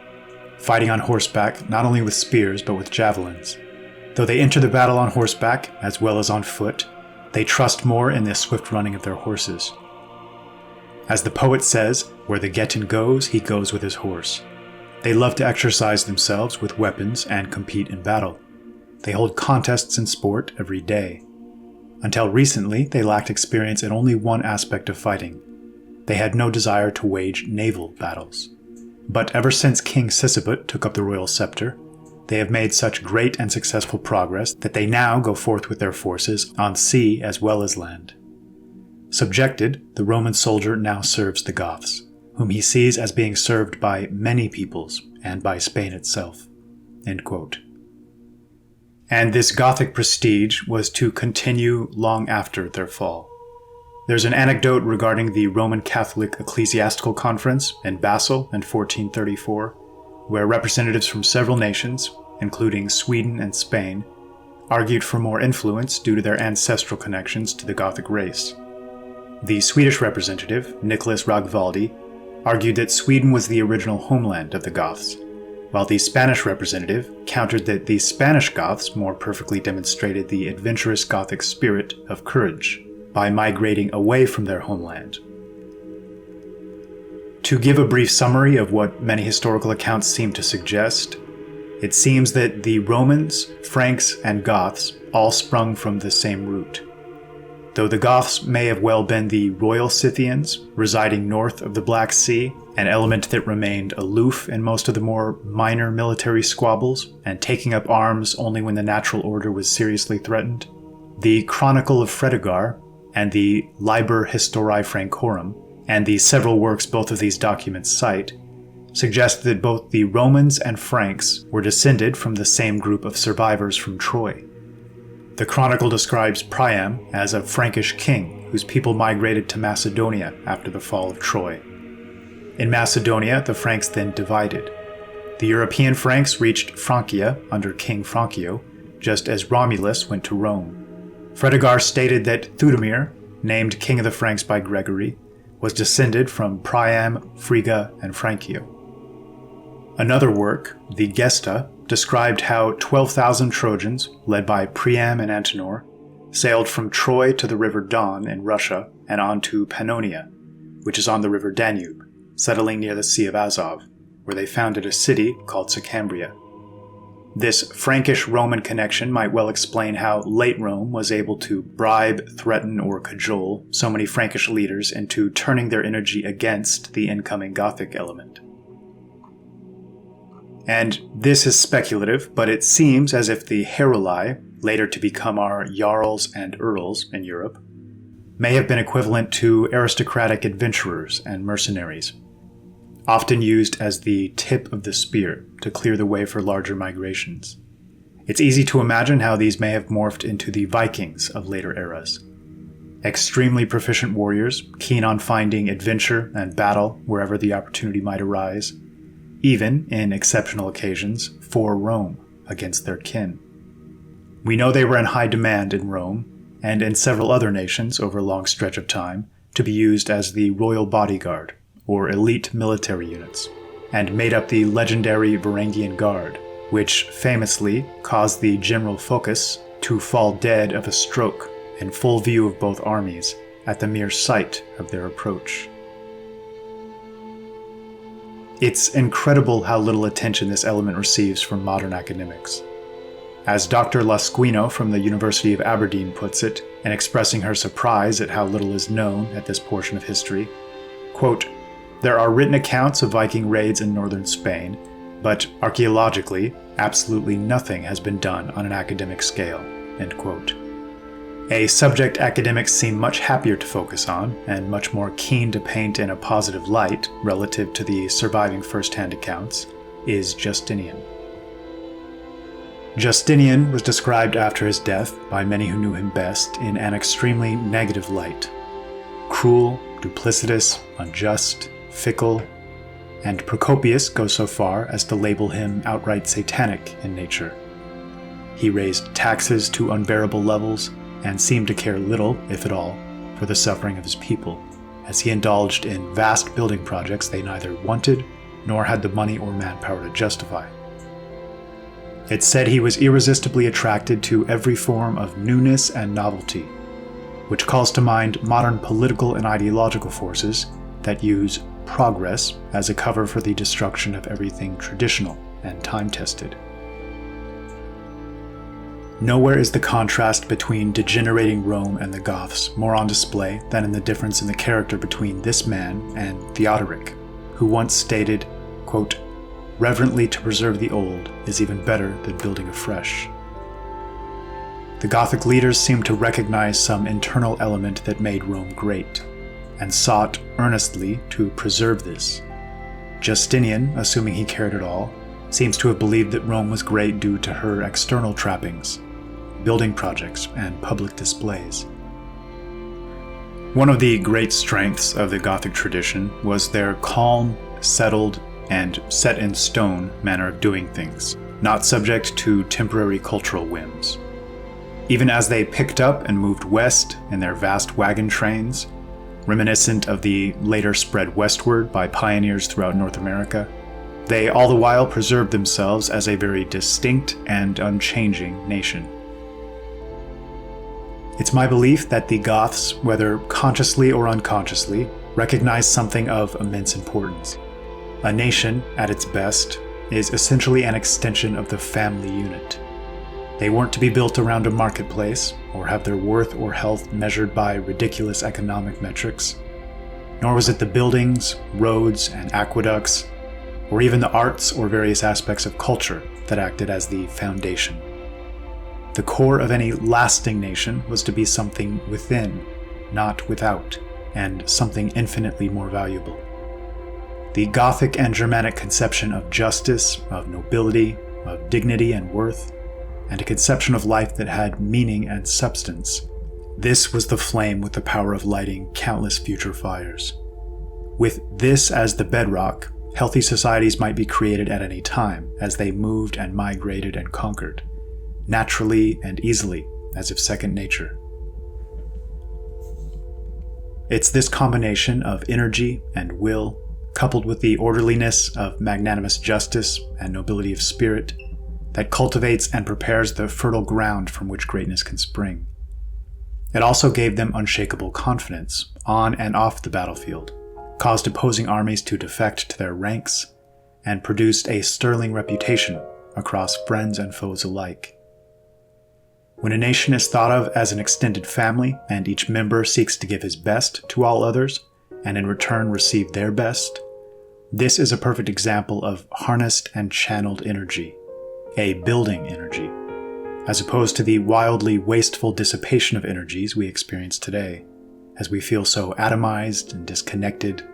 fighting on horseback not only with spears but with javelins. Though they enter the battle on horseback as well as on foot, they trust more in the swift running of their horses. As the poet says, where the Getan goes, he goes with his horse. They love to exercise themselves with weapons and compete in battle. They hold contests in sport every day. Until recently, they lacked experience in only one aspect of fighting. They had no desire to wage naval battles. But ever since King Sisebut took up the royal scepter, they have made such great and successful progress that they now go forth with their forces on sea as well as land. Subjected, the Roman soldier now serves the Goths, whom he sees as being served by many peoples and by Spain itself." End quote. And this Gothic prestige was to continue long after their fall. There's an anecdote regarding the Roman Catholic Ecclesiastical Conference in Basel in 1434, where representatives from several nations, including Sweden and Spain, argued for more influence due to their ancestral connections to the Gothic race. The Swedish representative, Nicholas Ragvaldi, argued that Sweden was the original homeland of the Goths, while the Spanish representative countered that the Spanish Goths more perfectly demonstrated the adventurous Gothic spirit of courage by migrating away from their homeland. To give a brief summary of what many historical accounts seem to suggest, it seems that the Romans, Franks, and Goths all sprung from the same root. Though the Goths may have well been the royal Scythians, residing north of the Black Sea, an element that remained aloof in most of the more minor military squabbles, and taking up arms only when the natural order was seriously threatened, the Chronicle of Fredegar and the Liber Historiae Francorum, and the several works both of these documents cite, suggest that both the Romans and Franks were descended from the same group of survivors from Troy. The Chronicle describes Priam as a Frankish king whose people migrated to Macedonia after the fall of Troy. In Macedonia, the Franks then divided. The European Franks reached Francia under King Franccio, just as Romulus went to Rome. Fredegar stated that Theudemir, named King of the Franks by Gregory, was descended from Priam, Frigga, and Franccio. Another work, the Gesta, described how 12,000 Trojans, led by Priam and Antenor, sailed from Troy to the river Don in Russia and on to Pannonia, which is on the river Danube, settling near the Sea of Azov, where they founded a city called Sicambria. This Frankish-Roman connection might well explain how late Rome was able to bribe, threaten, or cajole so many Frankish leaders into turning their energy against the incoming Gothic element. And this is speculative, but it seems as if the Heruli, later to become our Jarls and Earls in Europe, may have been equivalent to aristocratic adventurers and mercenaries, often used as the tip of the spear to clear the way for larger migrations. It's easy to imagine how these may have morphed into the Vikings of later eras. Extremely proficient warriors, keen on finding adventure and battle wherever the opportunity might arise, even, in exceptional occasions, for Rome against their kin. We know they were in high demand in Rome, and in several other nations over a long stretch of time, to be used as the royal bodyguard, or elite military units, and made up the legendary Varangian Guard, which famously caused the general Phocas to fall dead of a stroke in full view of both armies at the mere sight of their approach. It's incredible how little attention this element receives from modern academics. As Dr. Lasquino from the University of Aberdeen puts it, in expressing her surprise at how little is known at this portion of history, quote, "There are written accounts of Viking raids in northern Spain, but archaeologically, absolutely nothing has been done on an academic scale," end quote. A subject academics seem much happier to focus on, and much more keen to paint in a positive light relative to the surviving first-hand accounts, is Justinian. Justinian was described after his death by many who knew him best in an extremely negative light. Cruel, duplicitous, unjust, fickle, and Procopius goes so far as to label him outright satanic in nature. He raised taxes to unbearable levels and seemed to care little, if at all, for the suffering of his people, as he indulged in vast building projects they neither wanted nor had the money or manpower to justify. It's said he was irresistibly attracted to every form of newness and novelty, which calls to mind modern political and ideological forces that use progress as a cover for the destruction of everything traditional and time-tested. Nowhere is the contrast between degenerating Rome and the Goths more on display than in the difference in the character between this man and Theodoric, who once stated, quote, "Reverently to preserve the old is even better than building afresh." The Gothic leaders seemed to recognize some internal element that made Rome great, and sought earnestly to preserve this. Justinian, assuming he cared at all, seems to have believed that Rome was great due to her external trappings, building projects, and public displays. One of the great strengths of the Gothic tradition was their calm, settled, and set-in-stone manner of doing things, not subject to temporary cultural whims. Even as they picked up and moved west in their vast wagon trains, reminiscent of the later spread westward by pioneers throughout North America, they all the while preserved themselves as a very distinct and unchanging nation. It's my belief that the Goths, whether consciously or unconsciously, recognized something of immense importance. A nation, at its best, is essentially an extension of the family unit. They weren't to be built around a marketplace, or have their worth or health measured by ridiculous economic metrics. Nor was it the buildings, roads, and aqueducts, or even the arts or various aspects of culture that acted as the foundation. The core of any lasting nation was to be something within, not without, and something infinitely more valuable. The Gothic and Germanic conception of justice, of nobility, of dignity and worth, and a conception of life that had meaning and substance. This was the flame with the power of lighting countless future fires. With this as the bedrock, Healthy societies might be created at any time, as they moved and migrated and conquered, naturally and easily, as if second nature. It's this combination of energy and will, coupled with the orderliness of magnanimous justice and nobility of spirit, that cultivates and prepares the fertile ground from which greatness can spring. It also gave them unshakable confidence, on and off the battlefield, caused opposing armies to defect to their ranks, and produced a sterling reputation across friends and foes alike. When a nation is thought of as an extended family, and each member seeks to give his best to all others, and in return receive their best, this is a perfect example of harnessed and channeled energy, a building energy, as opposed to the wildly wasteful dissipation of energies we experience today, as we feel so atomized and disconnected,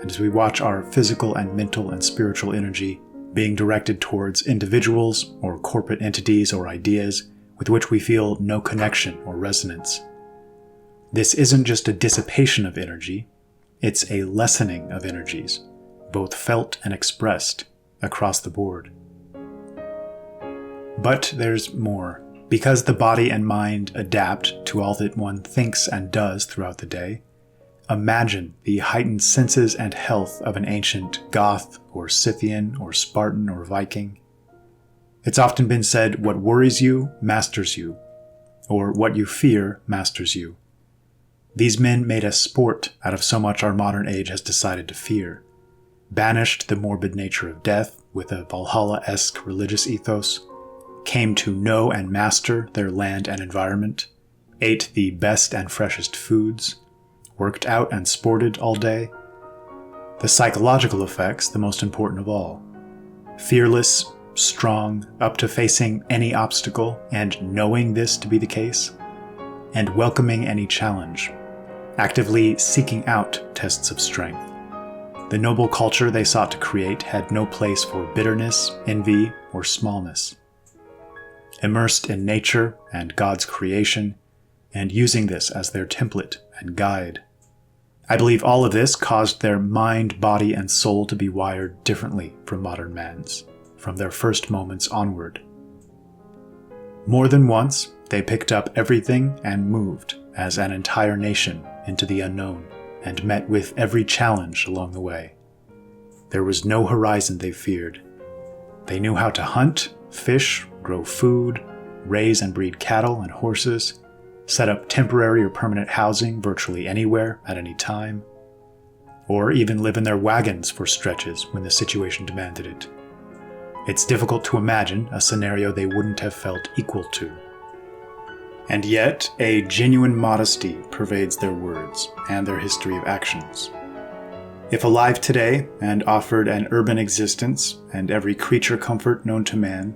and as we watch our physical and mental and spiritual energy being directed towards individuals or corporate entities or ideas with which we feel no connection or resonance. This isn't just a dissipation of energy, it's a lessening of energies, both felt and expressed, across the board. But there's more. Because the body and mind adapt to all that one thinks and does throughout the day, imagine the heightened senses and health of an ancient Goth or Scythian or Spartan or Viking. It's often been said, what worries you masters you, or what you fear masters you. These men made a sport out of so much our modern age has decided to fear, banished the morbid nature of death with a Valhalla-esque religious ethos, came to know and master their land and environment, ate the best and freshest foods, worked out and sported all day. The psychological effects, the most important of all. Fearless, strong, up to facing any obstacle and knowing this to be the case, and welcoming any challenge, actively seeking out tests of strength. The noble culture they sought to create had no place for bitterness, envy, or smallness. Immersed in nature and God's creation, and using this as their template and guide. I believe all of this caused their mind, body, and soul to be wired differently from modern man's, from their first moments onward. More than once, they picked up everything and moved, as an entire nation, into the unknown, and met with every challenge along the way. There was no horizon they feared. They knew how to hunt, fish, grow food, raise and breed cattle and horses, set up temporary or permanent housing virtually anywhere at any time, or even live in their wagons for stretches when the situation demanded it. It's difficult to imagine a scenario they wouldn't have felt equal to. And yet, a genuine modesty pervades their words and their history of actions. If alive today and offered an urban existence and every creature comfort known to man,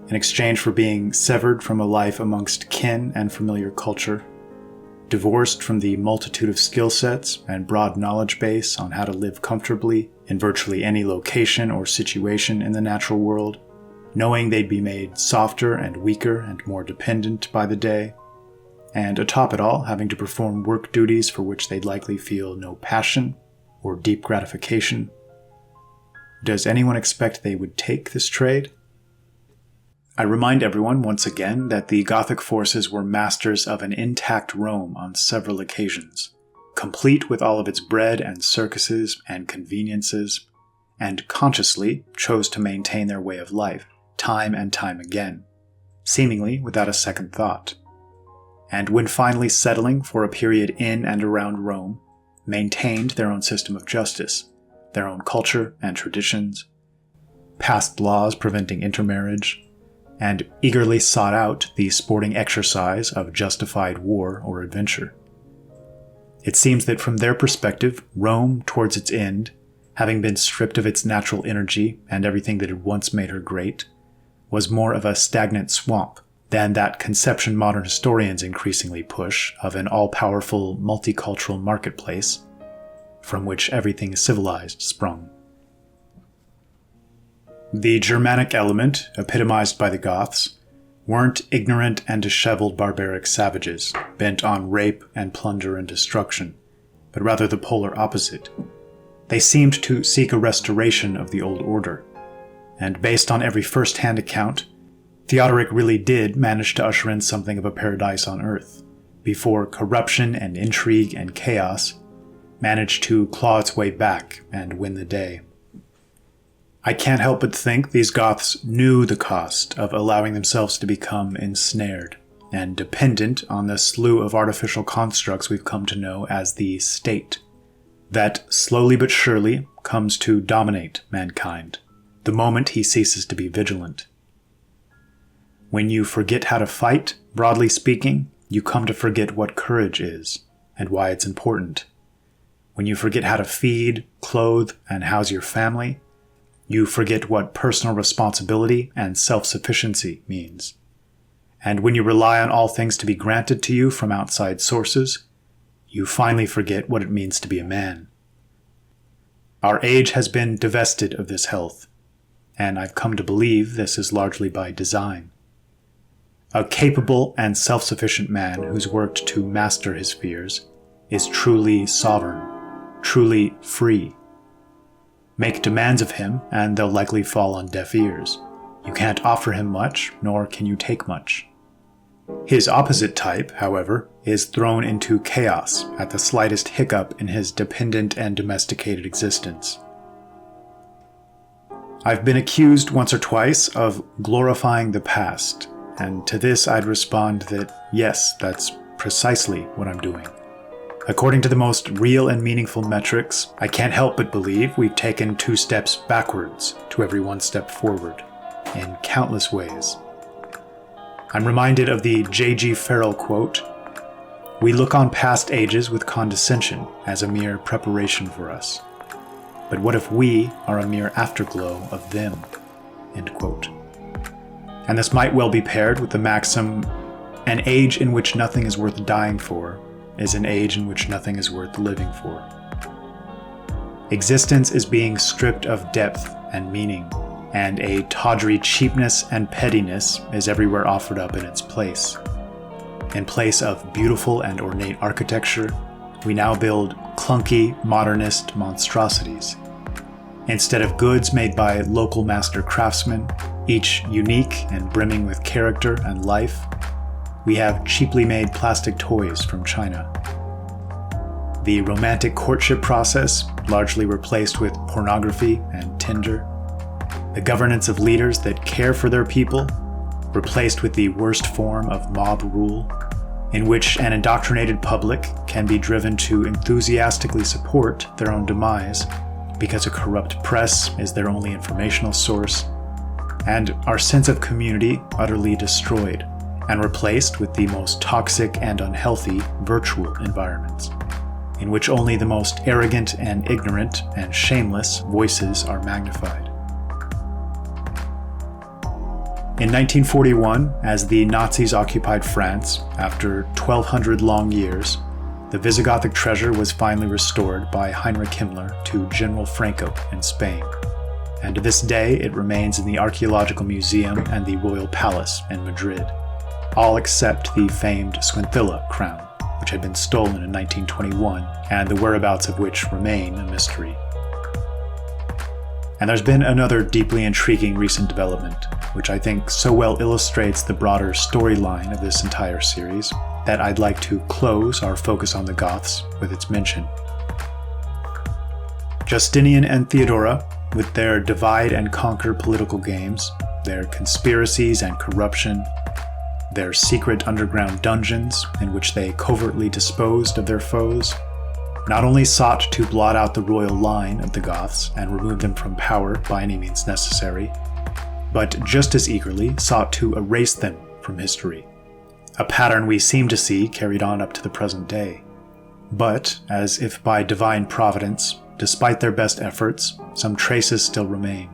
in exchange for being severed from a life amongst kin and familiar culture, divorced from the multitude of skill sets and broad knowledge base on how to live comfortably in virtually any location or situation in the natural world, knowing they'd be made softer and weaker and more dependent by the day, and atop it all, having to perform work duties for which they'd likely feel no passion or deep gratification. Does anyone expect they would take this trade? I remind everyone once again that the Gothic forces were masters of an intact Rome on several occasions, complete with all of its bread and circuses and conveniences, and consciously chose to maintain their way of life, time and time again, seemingly without a second thought. And when finally settling for a period in and around Rome, maintained their own system of justice, their own culture and traditions, passed laws preventing intermarriage, and eagerly sought out the sporting exercise of justified war or adventure. It seems that from their perspective, Rome, towards its end, having been stripped of its natural energy and everything that had once made her great, was more of a stagnant swamp than that conception modern historians increasingly push of an all-powerful multicultural marketplace from which everything civilized sprung. The Germanic element, epitomized by the Goths, weren't ignorant and disheveled barbaric savages, bent on rape and plunder and destruction, but rather the polar opposite. They seemed to seek a restoration of the old order. And based on every first-hand account, Theodoric really did manage to usher in something of a paradise on earth, before corruption and intrigue and chaos managed to claw its way back and win the day. I can't help but think these Goths knew the cost of allowing themselves to become ensnared and dependent on the slew of artificial constructs we've come to know as the state, that slowly but surely comes to dominate mankind the moment he ceases to be vigilant. When you forget how to fight, broadly speaking, you come to forget what courage is and why it's important. When you forget how to feed, clothe, and house your family, you forget what personal responsibility and self-sufficiency means. And when you rely on all things to be granted to you from outside sources, you finally forget what it means to be a man. Our age has been divested of this health, and I've come to believe this is largely by design. A capable and self-sufficient man who's worked to master his fears is truly sovereign, truly free. Make demands of him, and they'll likely fall on deaf ears. You can't offer him much, nor can you take much. His opposite type, however, is thrown into chaos at the slightest hiccup in his dependent and domesticated existence. I've been accused once or twice of glorifying the past, and to this I'd respond that yes, that's precisely what I'm doing. According to the most real and meaningful metrics, I can't help but believe we've taken 2 steps backwards to every 1 step forward, in countless ways. I'm reminded of the J.G. Farrell quote, "We look on past ages with condescension as a mere preparation for us. But what if we are a mere afterglow of them?" End quote. And this might well be paired with the maxim, "An age in which nothing is worth dying for is an age in which nothing is worth living for." Existence is being stripped of depth and meaning, and a tawdry cheapness and pettiness is everywhere offered up in its place. In place of beautiful and ornate architecture, we now build clunky, modernist monstrosities. Instead of goods made by local master craftsmen, each unique and brimming with character and life, we have cheaply made plastic toys from China. The romantic courtship process largely replaced with pornography and Tinder. The governance of leaders that care for their people replaced with the worst form of mob rule, in which an indoctrinated public can be driven to enthusiastically support their own demise because a corrupt press is their only informational source, and our sense of community utterly destroyed and replaced with the most toxic and unhealthy virtual environments, in which only the most arrogant and ignorant and shameless voices are magnified. In 1941, as the Nazis occupied France, after 1,200 long years, the Visigothic treasure was finally restored by Heinrich Himmler to General Franco in Spain, and to this day it remains in the Archaeological Museum and the Royal Palace in Madrid, all except the famed Squintilla crown, which had been stolen in 1921, and the whereabouts of which remain a mystery. And there's been another deeply intriguing recent development, which I think so well illustrates the broader storyline of this entire series, that I'd like to close our focus on the Goths with its mention. Justinian and Theodora, with their divide and conquer political games, their conspiracies and corruption, their secret underground dungeons in which they covertly disposed of their foes, not only sought to blot out the royal line of the Goths and remove them from power by any means necessary, but just as eagerly sought to erase them from history, a pattern we seem to see carried on up to the present day. But, as if by divine providence, despite their best efforts, some traces still remain.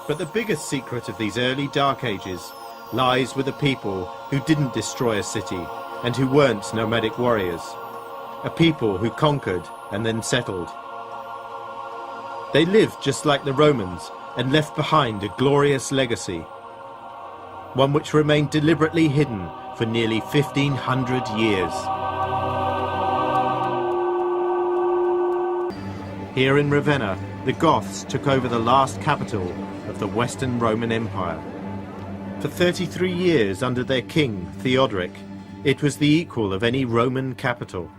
But the biggest secret of these early Dark Ages lies with a people who didn't destroy a city and who weren't nomadic warriors. A people who conquered and then settled. They lived just like the Romans and left behind a glorious legacy, one which remained deliberately hidden for nearly 1,500 years. Here in Ravenna, the Goths took over the last capital of the Western Roman Empire. For 33 years under their king, Theodoric, it was the equal of any Roman capital.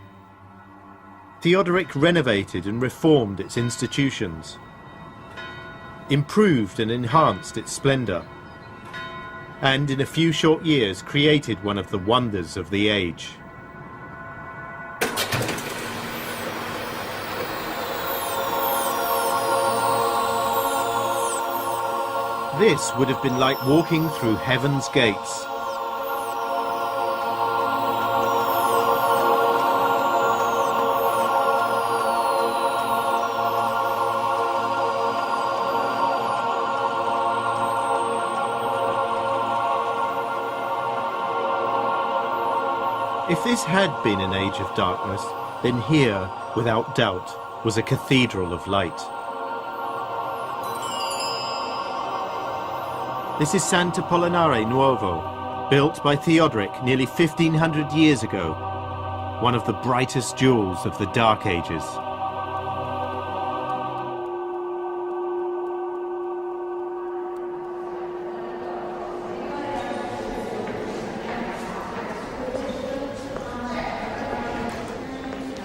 Theodoric renovated and reformed its institutions, improved and enhanced its splendor, and in a few short years created one of the wonders of the age. This would have been like walking through heaven's gates. If this had been an age of darkness, then here, without doubt, was a cathedral of light. This is Sant'Apollinare Nuovo, built by Theodoric nearly 1500 years ago, one of the brightest jewels of the Dark Ages.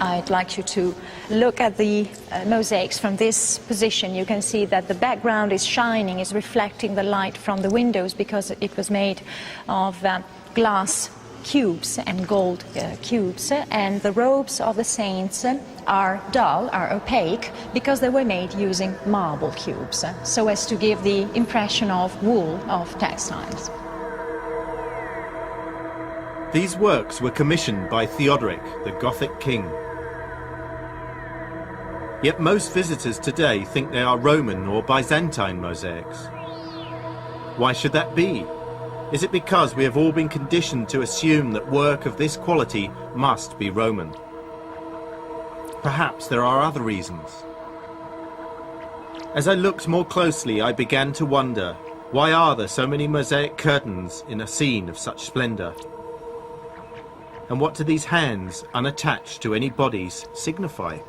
I'd like you to look at the mosaics from this position. You can see that the background is shining, is reflecting the light from the windows because it was made of glass cubes and gold cubes, and the robes of the saints are dull, are opaque, because they were made using marble cubes, so as to give the impression of wool, of textiles. These works were commissioned by Theodoric, the Gothic king. Yet most visitors today think they are Roman or Byzantine mosaics. Why should that be? Is it because we have all been conditioned to assume that work of this quality must be Roman? Perhaps there are other reasons. As I looked more closely, I began to wonder, why are there so many mosaic curtains in a scene of such splendor? And what do these hands, unattached to any bodies, signify?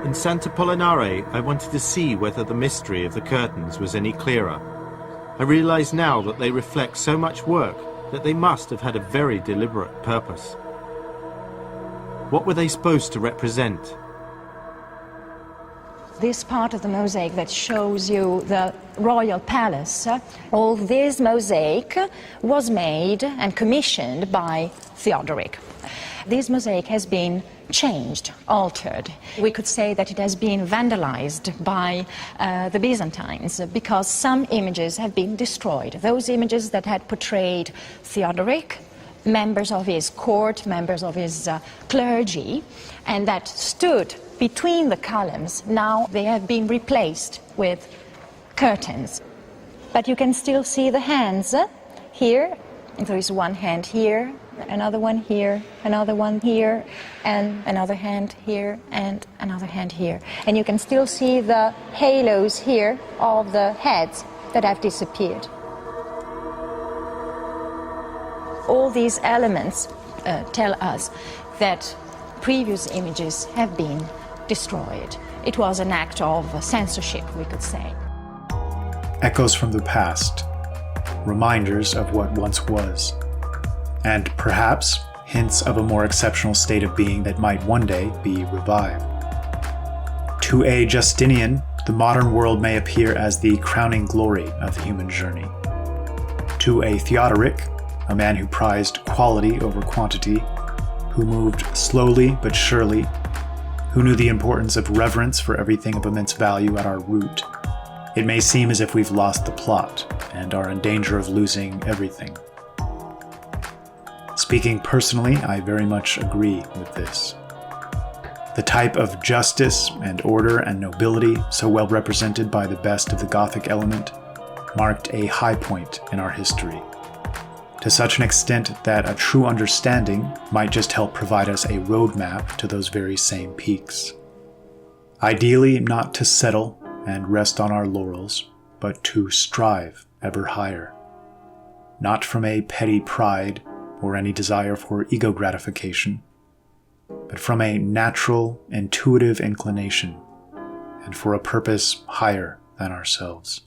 In Sant'Apollinare, I wanted to see whether the mystery of the curtains was any clearer. I realize now that they reflect so much work that they must have had a very deliberate purpose. What were they supposed to represent? This part of the mosaic that shows you the royal palace, all this mosaic was made and commissioned by Theodoric. This mosaic has been changed, altered. We could say that it has been vandalized by the Byzantines because some images have been destroyed. Those images that had portrayed Theodoric, members of his court, members of his clergy, and that stood between the columns, now they have been replaced with curtains. But you can still see the hands here. There is one hand here, another one here, another one here, and another hand here, and another hand here. And you can still see the halos here of the heads that have disappeared. All these elements tell us that previous images have been destroyed. It was an act of censorship, we could say. Echoes from the past, reminders of what once was, and perhaps hints of a more exceptional state of being that might one day be revived. To a Justinian, the modern world may appear as the crowning glory of the human journey. To a Theodoric, a man who prized quality over quantity, who moved slowly but surely, who knew the importance of reverence for everything of immense value at our root, it may seem as if we've lost the plot and are in danger of losing everything. Speaking personally, I very much agree with this. The type of justice and order and nobility so well represented by the best of the Gothic element marked a high point in our history, to such an extent that a true understanding might just help provide us a roadmap to those very same peaks. Ideally, not to settle and rest on our laurels, but to strive ever higher. not from a petty pride or any desire for ego gratification, but from a natural, intuitive inclination, and for a purpose higher than ourselves.